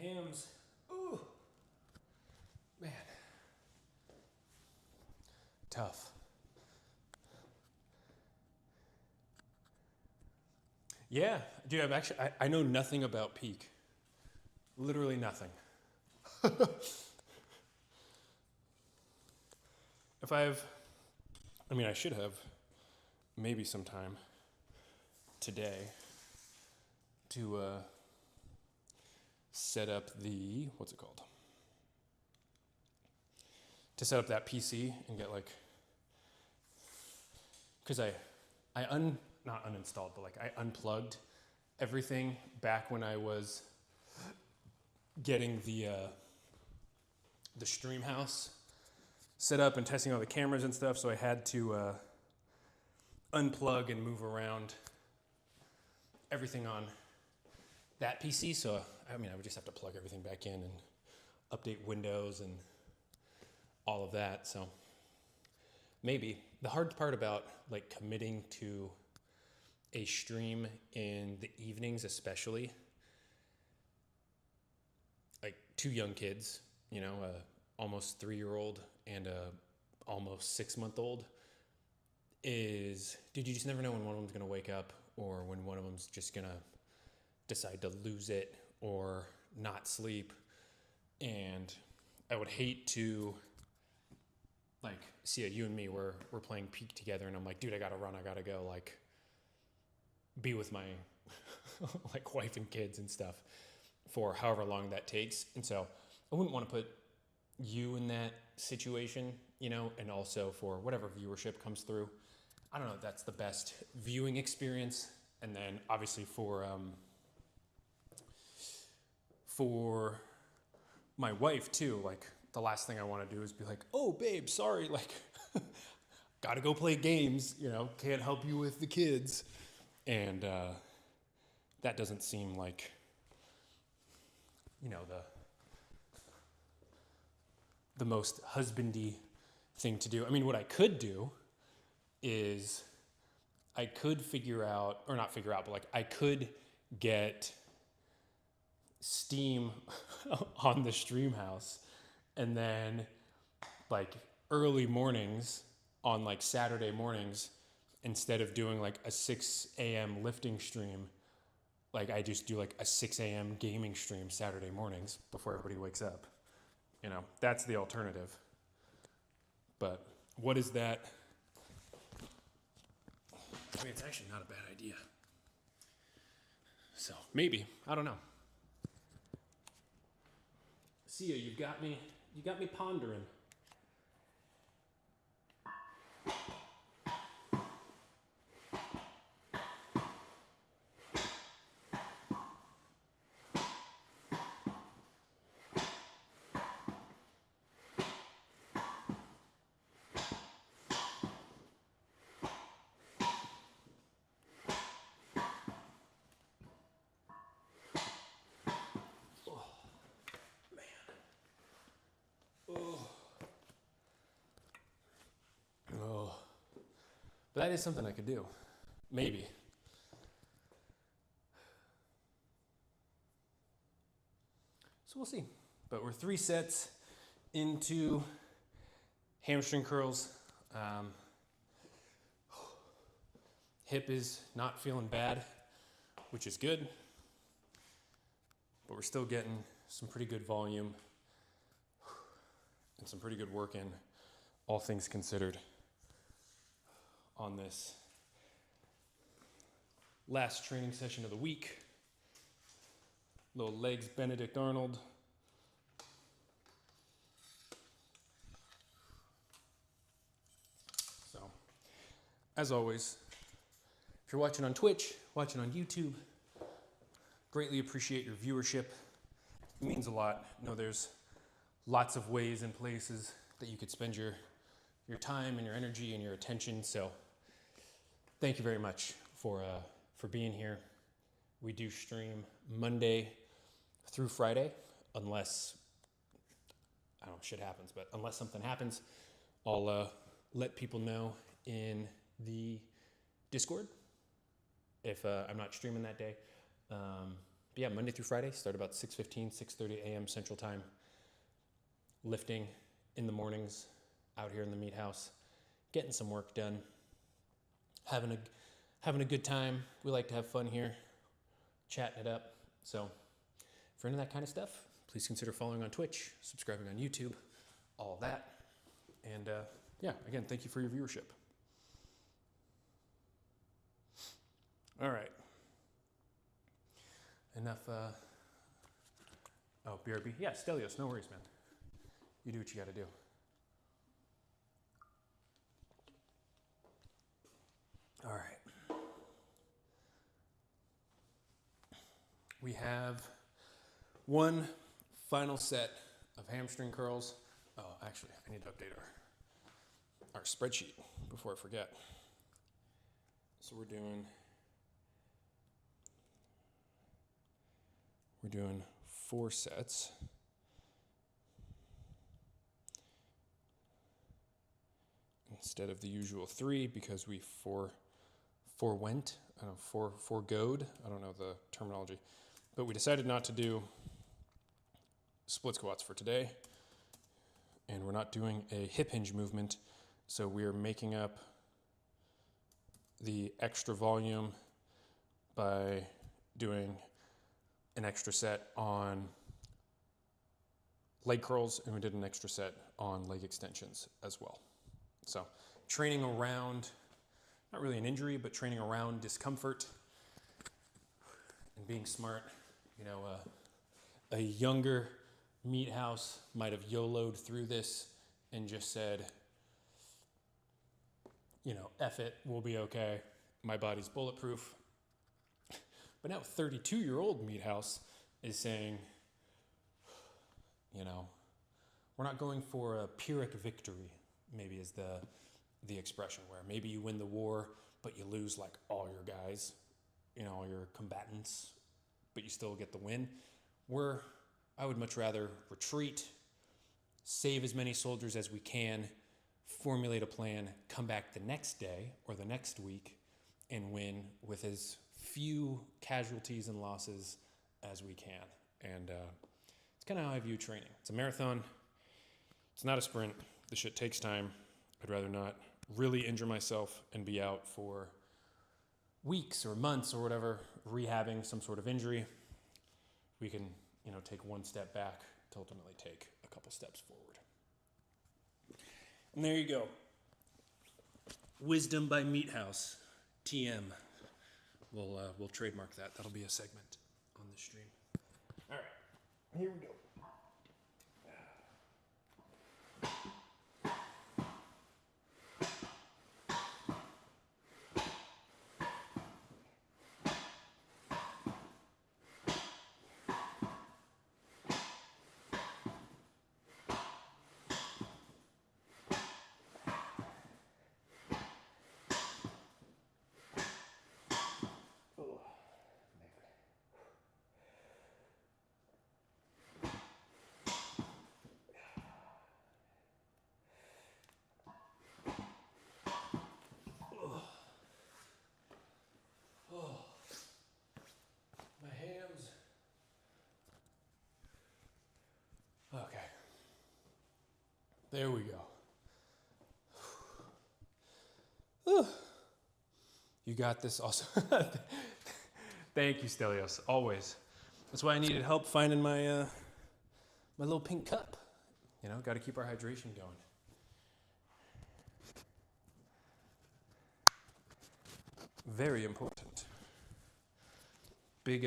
S1: Hams. Ooh. Man. Tough. Yeah, dude, I know nothing about Peak. Literally nothing. I should have maybe sometime today to set up the, what's it called? To set up that PC and get like, because not uninstalled, but like I unplugged everything back when I was getting the MeatHaus set up and testing all the cameras and stuff. So I had to unplug and move around everything on that PC. So I would just have to plug everything back in and update Windows and all of that. So maybe the hard part about like committing to a stream in the evenings, especially like two young kids, almost 3-year-old and a almost 6-month-old, is, dude, you just never know when one of them's gonna wake up or when one of them's just gonna decide to lose it or not sleep. And I would hate to, like, see you and me, we're playing Peak together, and I'm like, dude, I gotta run, I gotta go, like, be with my like wife and kids and stuff for however long that takes. And so I wouldn't want to put you in that situation, and also for whatever viewership comes through. I don't know if that's the best viewing experience. And then obviously for my wife too, like the last thing I want to do is be like, oh babe, sorry, like gotta go play games, can't help you with the kids. And that doesn't seem like, the most husbandy thing to do. I mean, what I could do is I could but like I could get Steam on the MeatHaus, and then like early mornings on like Saturday mornings, instead of doing like a 6 a.m. lifting stream, like I just do like a 6 a.m. gaming stream Saturday mornings before everybody wakes up. That's the alternative. But what is that? It's actually not a bad idea. So maybe, I don't know. Sia, you've got me You got me pondering. But that is something I could do. Maybe. So we'll see. But we're 3 sets into hamstring curls. Hip is not feeling bad, which is good. But we're still getting some pretty good volume and some pretty good work in, all things considered, on this last training session of the week. Little legs Benedict Arnold. So, as always, if you're watching on Twitch, watching on YouTube, greatly appreciate your viewership. It means a lot. I know there's lots of ways and places that you could spend your time and your energy and your attention. So thank you very much for being here. We do stream Monday through Friday, unless, I don't know, shit happens, but unless something happens, I'll let people know in the Discord if I'm not streaming that day. But yeah, Monday through Friday, start about 6:15, 6:30 a.m. Central Time. Lifting in the mornings out here in the MeatHaus, getting some work done, having a good time. We like to have fun here, chatting it up. So if you're into that kind of stuff, please consider following on Twitch, subscribing on YouTube, all of that. And yeah, again, thank you for your viewership. All right. Enough. Oh, BRB. Yeah, Stelios, no worries, man. You do what you got to do. All right. We have one final set of hamstring curls. Oh, actually, I need to update our spreadsheet before I forget. So we're doing 4 sets. Instead of the usual 3, because we forgoed, I don't know the terminology, but we decided not to do split squats for today, and we're not doing a hip hinge movement, so we're making up the extra volume by doing an extra set on leg curls, and we did an extra set on leg extensions as well. So training around, not really an injury, but training around discomfort and being smart. You know, a younger MeatHaus might have YOLO'd through this and just said, you know, F it, we'll be okay. My body's bulletproof. But now 32-year-old MeatHaus is saying, you know, we're not going for a Pyrrhic victory, maybe is the expression, where maybe you win the war, but you lose like all your guys, you know, all your combatants, but you still get the win. I would much rather retreat, save as many soldiers as we can, formulate a plan, come back the next day or the next week, and win with as few casualties and losses as we can. And it's kind of how I view training. It's a marathon. It's not a sprint. This shit takes time. I'd rather not really injure myself and be out for weeks or months or whatever, rehabbing some sort of injury. We can, you know, take one step back to ultimately take a couple steps forward. And there you go. Wisdom by MeatHaus, TM. We'll trademark that. That'll be a segment on the stream. All right, here we go. There we go. Whew. You got this also. Thank you, Stelios, always. That's why I needed help finding my my little pink cup. You know, got to keep our hydration going. Very important. Big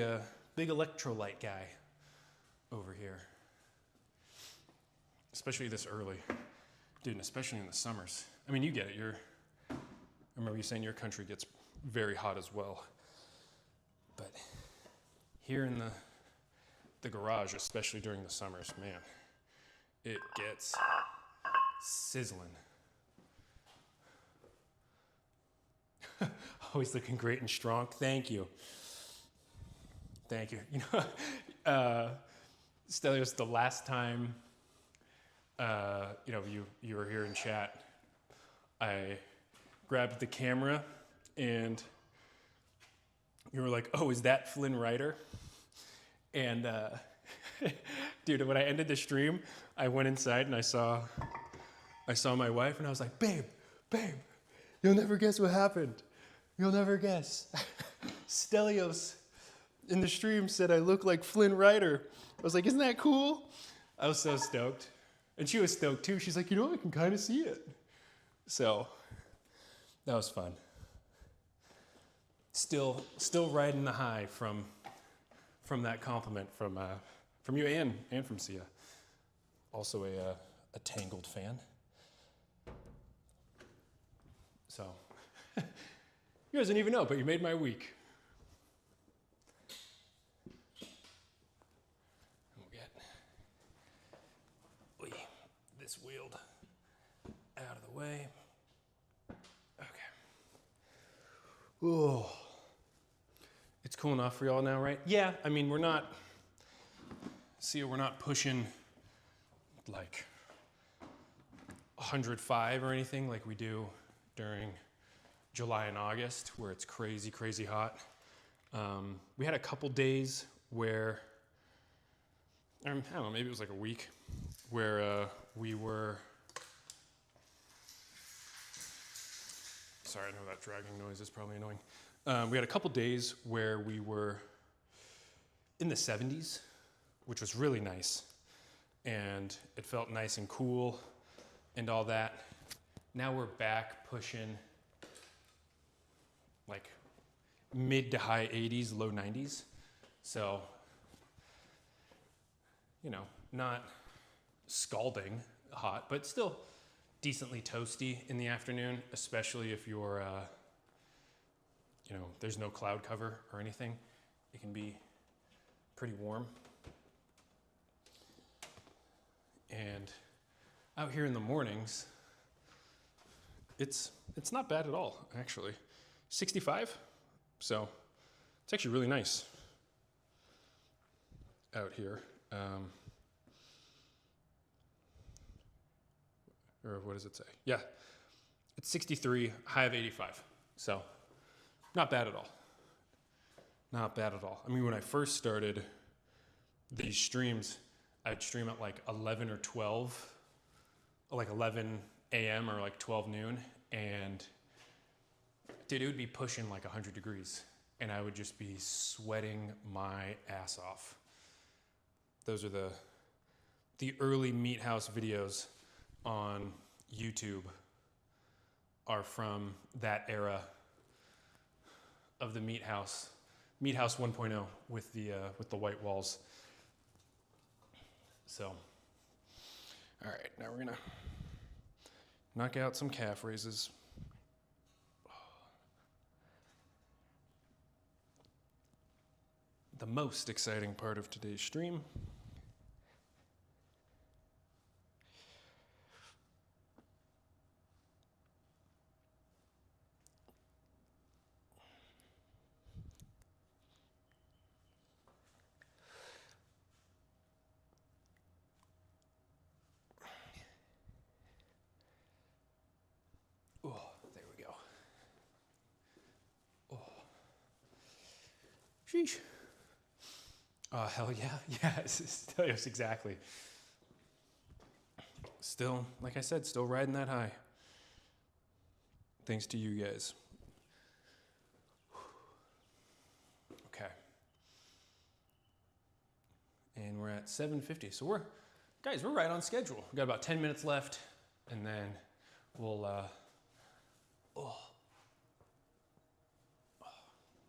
S1: electrolyte guy over here. Especially this early. Dude, and especially in the summers. I mean, you get it. I remember you saying your country gets very hot as well. But here in the garage, especially during the summers, man, it gets sizzling. Always looking great and strong. Thank you. Thank you. You know, Stelios, the last time, you know, you were here in chat, I grabbed the camera and you were like, "Oh, is that Flynn Rider?" And dude, when I ended the stream, I went inside and I saw my wife and I was like, babe, you'll never guess what happened. You'll never guess. Stelios in the stream said I look like Flynn Rider. I was like, isn't that cool? I was so stoked. And she was stoked too. She's like, you know, I can kind of see it. So that was fun. Still riding the high from that compliment from you and from Sia. Also a Tangled fan. So you guys didn't even know, but you made my week. We'll get this wheeled out of the way. Okay. Ooh. It's cool enough for y'all now, right? Yeah, I mean, we're not pushing like 105 or anything like we do during July and August, where it's crazy, crazy hot. We had a couple days where, I don't know, maybe it was like a week, where we were, sorry, I know that dragging noise is probably annoying. We had a couple days where we were in the 70s, which was really nice. And it felt nice and cool and all that. Now we're back pushing like mid to high 80s, low 90s. So, you know, not scalding hot, but still decently toasty in the afternoon, especially if you're, you know, there's no cloud cover or anything. It can be pretty warm. And out here in the mornings, it's not bad at all, actually. 65, so it's actually really nice out here. Or what does it say? Yeah, it's 63, high of 85, so not bad at all. Not bad at all. I mean, when I first started these streams, I'd stream at like 11 or 12, like 11 a.m. or like 12 noon, and dude, it would be pushing like 100 degrees, and I would just be sweating my ass off. Those are the early MeatHaus videos on YouTube are from that era of the MeatHaus 1.0 with the white walls. So, all right, now we're gonna knock out some calf raises. The most exciting part of today's stream. Sheesh. Oh, hell yeah. Yes, exactly. Still, like I said, still riding that high. Thanks to you guys. Okay. And we're at 7:50. So we're right on schedule. We've got about 10 minutes left, and then we'll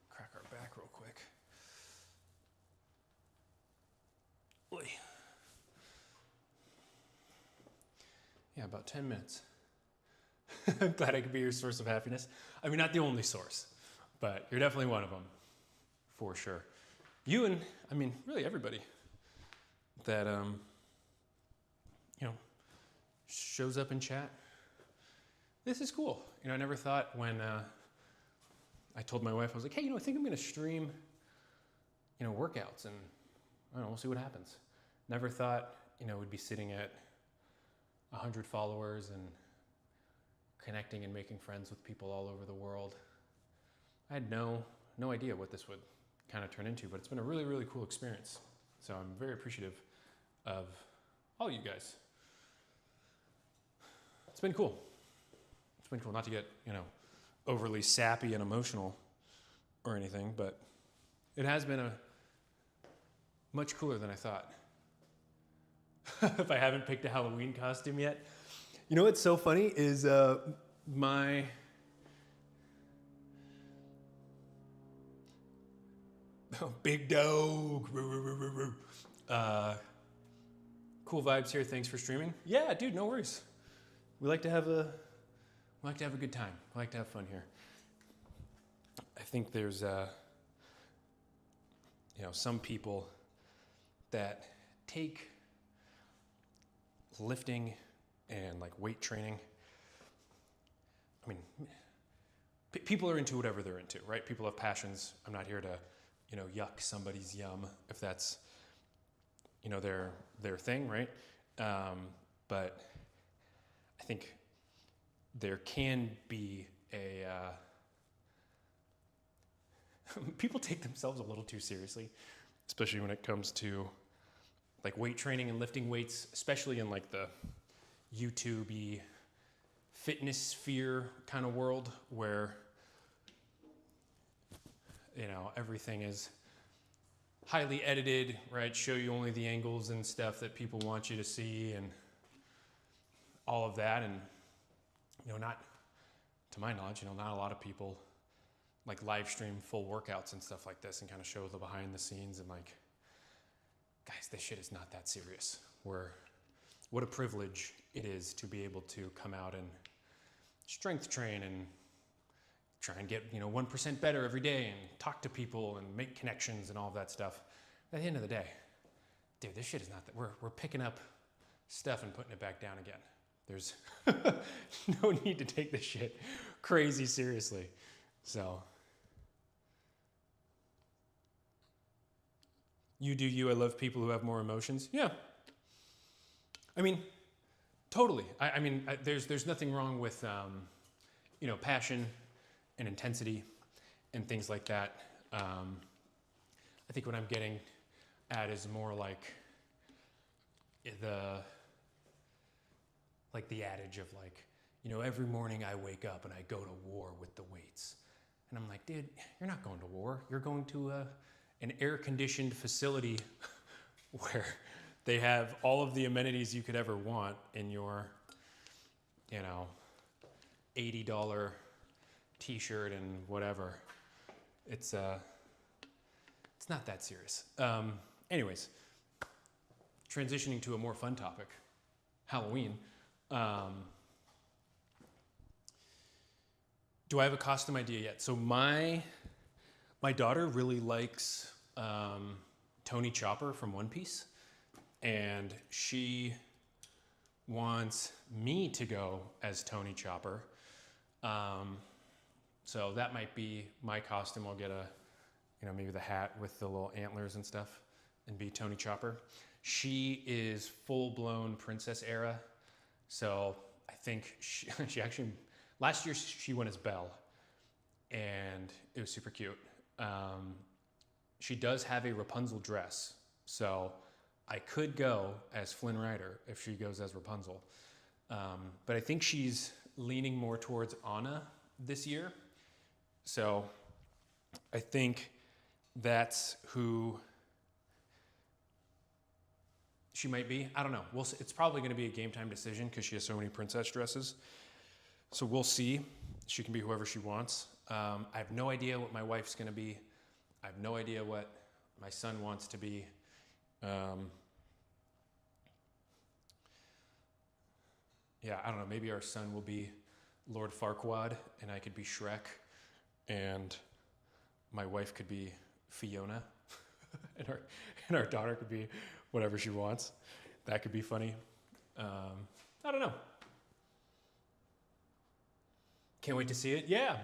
S1: crack our back real quick. Oy. Yeah, about 10 minutes. I'm glad I could be your source of happiness. I mean, not the only source, but you're definitely one of them, for sure. You and, I mean, really everybody that, shows up in chat. This is cool. I never thought when I told my wife, I was like, hey, I think I'm going to stream, workouts, and I don't know, we'll see what happens. Never thought, we'd be sitting at 100 followers and connecting and making friends with people all over the world. I had no idea what this would kind of turn into, but it's been a really, really cool experience. So I'm very appreciative of all you guys. It's been cool. It's been cool not to get, overly sappy and emotional or anything, but it has been much cooler than I thought. If I haven't picked a Halloween costume yet. You know what's so funny is my big dog. Cool vibes here. Thanks for streaming. Yeah, dude, no worries. We like to have a good time. We like to have fun here. I think there's some people that take lifting and like weight training. I mean, people are into whatever they're into, right? People have passions. I'm not here to, yuck somebody's yum if that's, their thing, right? But I think there can be people take themselves a little too seriously, especially when it comes to like weight training and lifting weights, especially in like the YouTube-y fitness sphere kind of world where, everything is highly edited, right? Show you only the angles and stuff that people want you to see and all of that. And, not, to my knowledge, not a lot of people like live stream full workouts and stuff like this and kind of show the behind the scenes and like, guys, this shit is not that serious. What a privilege it is to be able to come out and strength train and try and get 1% better every day and talk to people and make connections and all of that stuff. At the end of the day, dude, this shit is not that. We're picking up stuff and putting it back down again. There's no need to take this shit crazy seriously. So you do you. I love people who have more emotions. Yeah. I mean, totally. There's nothing wrong with, passion and intensity and things like that. I think what I'm getting at is more like the adage of like, every morning I wake up and I go to war with the weights. And I'm like, dude, you're not going to war. You're going to an air-conditioned facility where they have all of the amenities you could ever want in your, $80 t-shirt and whatever. It's not that serious. Anyways, transitioning to a more fun topic, Halloween. Do I have a costume idea yet? So my daughter really likes Tony Chopper from One Piece, and she wants me to go as Tony Chopper. So that might be my costume. I'll get maybe the hat with the little antlers and stuff and be Tony Chopper. She is full-blown princess era. So I think she actually, last year she went as Belle and it was super cute. She does have a Rapunzel dress. So I could go as Flynn Rider if she goes as Rapunzel. But I think she's leaning more towards Anna this year. So I think that's who she might be. I don't know. We'll see. It's probably going to be a game time decision because she has so many princess dresses. So we'll see. She can be whoever she wants. I have no idea what my wife's going to be. I have no idea what my son wants to be. Yeah, I don't know. Maybe our son will be Lord Farquaad and I could be Shrek and my wife could be Fiona and our daughter could be whatever she wants. That could be funny. I don't know. Can't wait to see it. Yeah.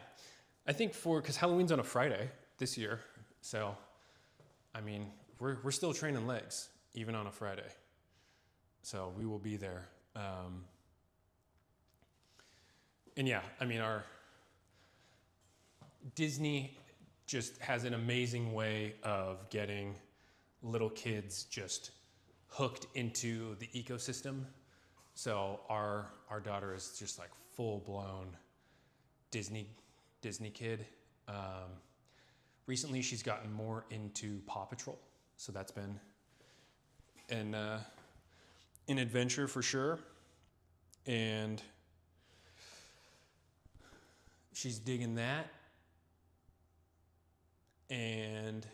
S1: I think because Halloween's on a Friday this year. So, I mean, we're still training legs, even on a Friday. So we will be there. And yeah, I mean, our Disney just has an amazing way of getting little kids just hooked into the ecosystem. So our daughter is just like full-blown Disney kid. Recently, she's gotten more into Paw Patrol, so that's been an adventure for sure. And she's digging that. And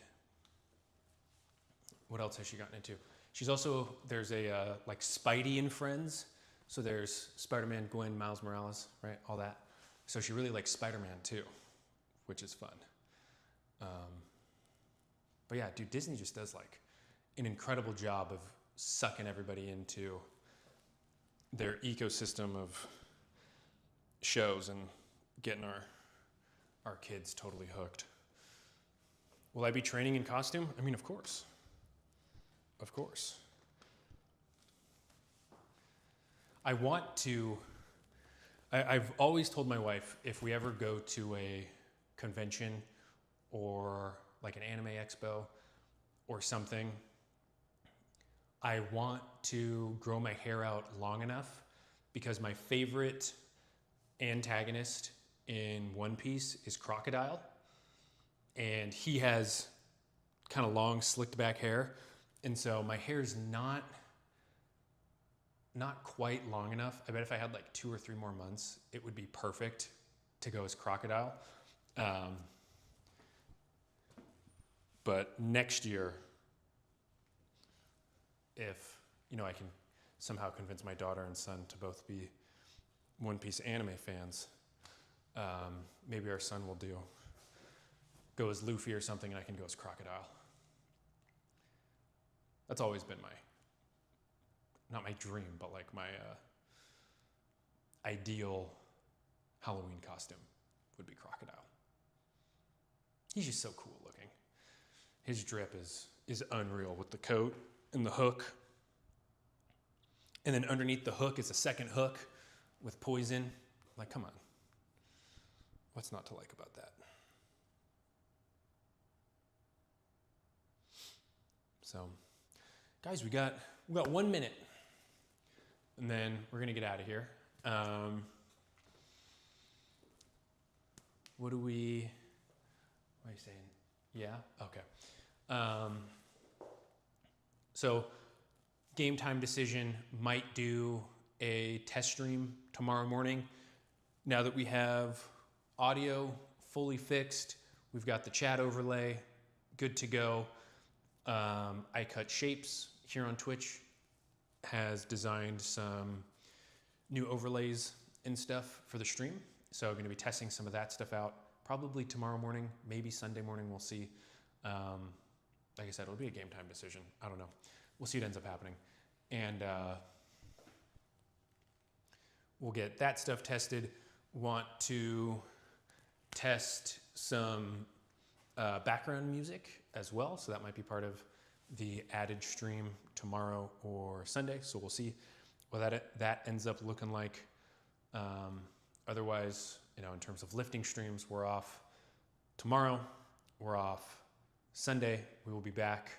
S1: what else has she gotten into? She's also, there's a like Spidey and Friends. So there's Spider-Man, Gwen, Miles Morales, right? All that. So she really likes Spider-Man too, which is fun. But yeah, dude, Disney just does like an incredible job of sucking everybody into their ecosystem of shows and getting our kids totally hooked. Will I be training in costume? I mean, of course. Of course. I want to, I've always told my wife, if we ever go to a convention or like an anime expo or something, I want to grow my hair out long enough because my favorite antagonist in One Piece is Crocodile. And he has kind of long, slicked back hair. And so my hair's not quite long enough. I bet if I had like 2 or 3 more months, it would be perfect to go as Crocodile. But next year, if I can somehow convince my daughter and son to both be One Piece anime fans, maybe our son will go as Luffy or something, and I can go as Crocodile. That's always been not my dream, but like my ideal Halloween costume would be Crocodile. He's just so cool looking. His drip is unreal with the coat and the hook. And then underneath the hook is a second hook with poison. Like, come on. What's not to like about that? So, guys, we got 1 minute, and then we're gonna get out of here. What are you saying? Yeah? Okay. So, game time decision, might do a test stream tomorrow morning. Now that we have audio fully fixed, we've got the chat overlay, good to go. I Cut Shapes here on Twitch has designed some new overlays and stuff for the stream. So I'm going to be testing some of that stuff out probably tomorrow morning, maybe Sunday morning, we'll see. Like I said, it'll be a game time decision. I don't know. We'll see what ends up happening. And we'll get that stuff tested. Want to test some background music as well. So that might be part of the added stream tomorrow or Sunday. So we'll see what that ends up looking like. Otherwise, in terms of lifting streams, we're off tomorrow. We're off Sunday. We will be back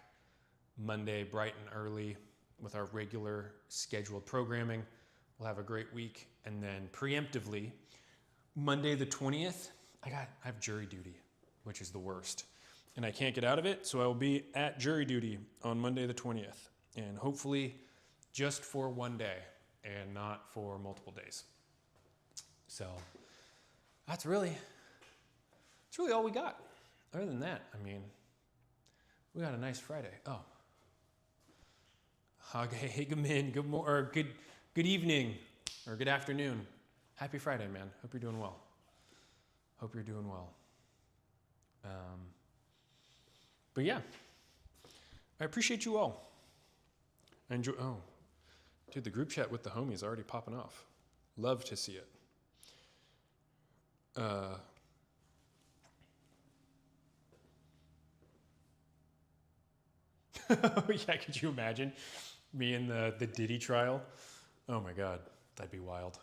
S1: Monday bright and early with our regular scheduled programming. We'll have a great week. And then preemptively, Monday the 20th, I have jury duty, which is the worst. And I can't get out of it, so I will be at jury duty on Monday the 20th. And hopefully just for one day and not for multiple days. So that's really all we got. Other than that, I mean, we got a nice Friday. Oh. Hey, good evening or good afternoon. Happy Friday, man. Hope you're doing well. But yeah, I appreciate you all. I enjoy. Oh, dude, the group chat with the homies already popping off. Love to see it. Yeah, could you imagine me in the Diddy trial? Oh my God, that'd be wild.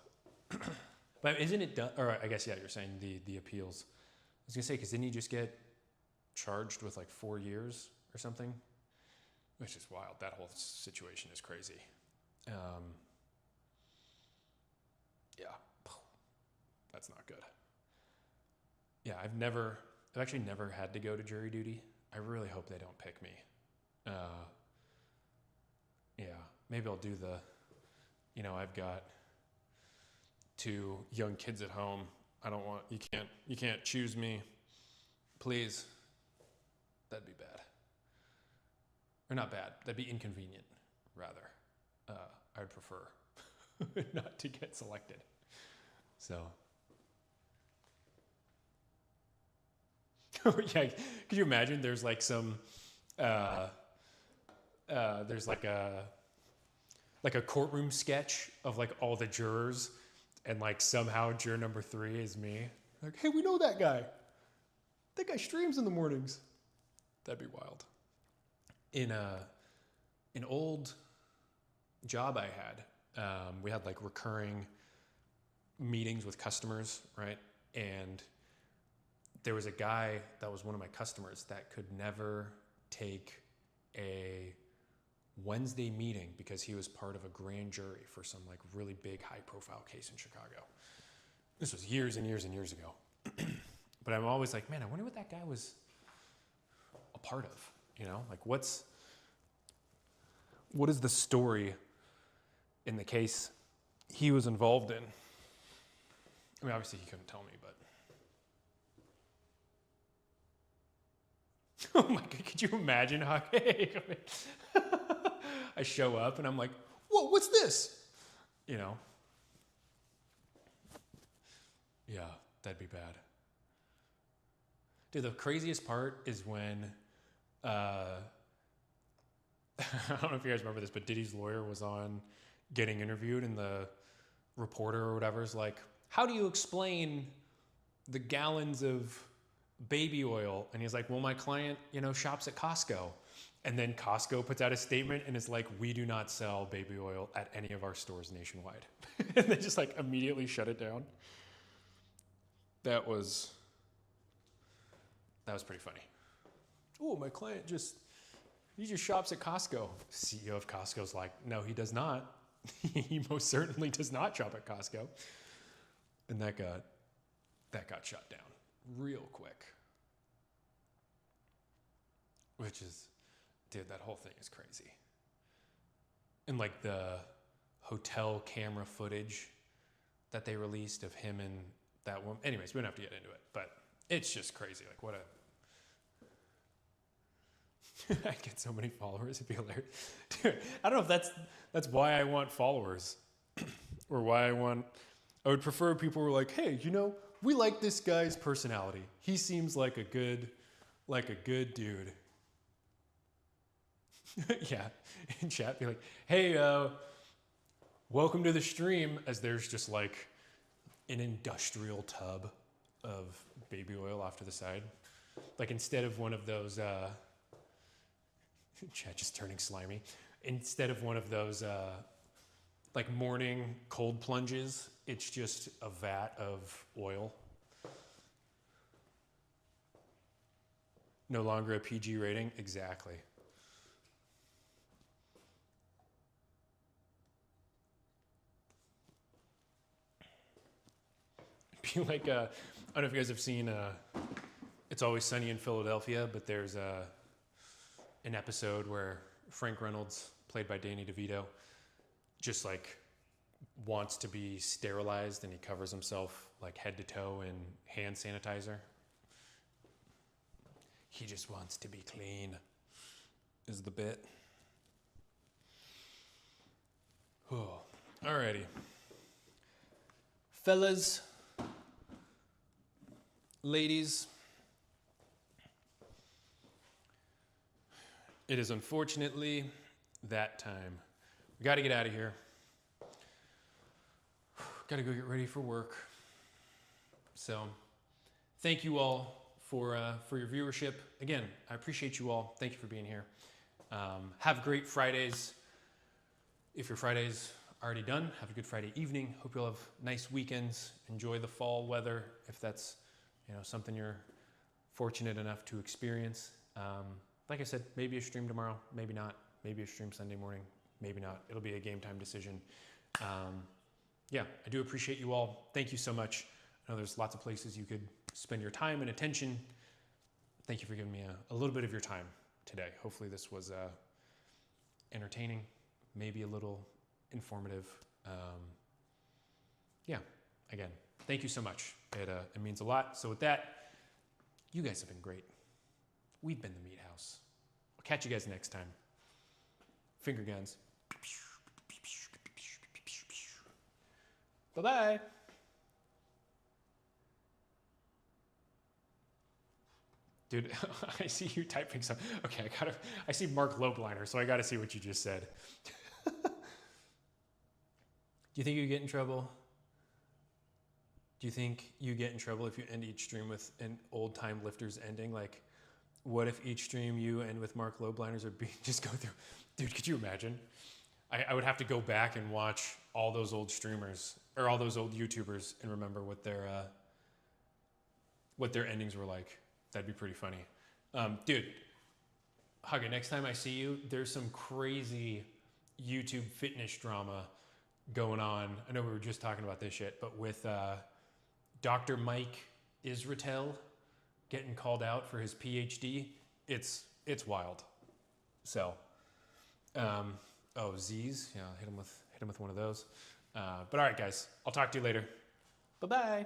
S1: But isn't it done? Or I guess, yeah, you're saying the appeals. I was gonna say, because didn't he just get charged with like 4 years or something? Which is wild. That whole situation is crazy. Yeah, that's not good. Yeah, I've actually never had to go to jury duty. I really hope they don't pick me. Yeah, maybe I'll do I've got 2 young kids at home. You can't choose me. Please. That'd be bad. Or not bad, that'd be inconvenient, rather. I'd prefer not to get selected. So. Yeah, could you imagine there's like some, there's like a courtroom sketch of like all the jurors, and like somehow juror number 3 is me. Like, hey, we know that guy. That guy streams in the mornings. That'd be wild. In an old job I had, we had like recurring meetings with customers, right? And there was a guy that was one of my customers that could never take a Wednesday meeting because he was part of a grand jury for some like really big high profile case in Chicago. This was years and years and years ago. But I'm always like, man, I wonder what that guy was a part of, like what is the story in the case he was involved in? I mean, obviously he couldn't tell me, but. Oh my God, could you imagine how I show up and I'm like, whoa, what's this? Yeah, that'd be bad. Dude, the craziest part is when, I don't know if you guys remember this, but Diddy's lawyer was on getting interviewed, and the reporter or whatever is like, how do you explain the gallons of baby oil? And he's like, well, my client, shops at Costco. And then Costco puts out a statement and it's like, we do not sell baby oil at any of our stores nationwide. And they just like immediately shut it down. That was pretty funny. Oh, my client he just shops at Costco. CEO of Costco's like, no, he does not. He most certainly does not shop at Costco. And that got shut down real quick. Which is, dude, that whole thing is crazy. And like the hotel camera footage that they released of him and that woman. Anyways, we don't have to get into it, but it's just crazy. Like what I get so many followers, it'd be hilarious. Dude, I don't know if that's why I want followers. Or why I would prefer people who are like, hey, we like this guy's personality. He seems like a good dude. Yeah, in chat, be like, hey, welcome to the stream, as there's just like an industrial tub of baby oil off to the side. Like instead of one of those, chat just turning slimy. Instead of one of those, like morning cold plunges, it's just a vat of oil. No longer a PG rating? Exactly. like, I don't know if you guys have seen It's Always Sunny in Philadelphia, but there's an episode where Frank Reynolds, played by Danny DeVito, just like wants to be sterilized and he covers himself like head to toe in hand sanitizer. He just wants to be clean, is the bit. Oh, alrighty. Fellas, ladies, it is unfortunately that time. We got to get out of here. Got to go get ready for work. So, thank you all for your viewership. Again, I appreciate you all. Thank you for being here. Have great Fridays. If your Friday's already done, have a good Friday evening. Hope you'll have nice weekends. Enjoy the fall weather if that's something you're fortunate enough to experience. Like I said, maybe a stream tomorrow, maybe not. Maybe a stream Sunday morning, maybe not. It'll be a game time decision. Yeah, I do appreciate you all. Thank you so much. I know there's lots of places you could spend your time and attention. Thank you for giving me a little bit of your time today. Hopefully this was entertaining, maybe a little informative. Yeah, again, thank you so much. It means a lot. So with that, you guys have been great. We've been the MeatHaus. I'll catch you guys next time. Finger guns. Bye-bye. Dude, I see you typing some. Okay, I see Mark Lobliner, so I gotta see what you just said. Do you think you get in trouble? Do you think you get in trouble if you end each stream with an old time lifters ending? Like, what if each stream you end with Mark Lobliners or just go through? Dude, could you imagine? I would have to go back and watch all those old streamers or all those old YouTubers and remember what their endings were like. That'd be pretty funny. Dude, Hugger, next time I see you, there's some crazy YouTube fitness drama going on. I know we were just talking about this shit, but with Dr. Mike Israetel getting called out for his PhD, it's wild. So, Z's, yeah, hit him with one of those. But all right, guys, I'll talk to you later. Bye-bye.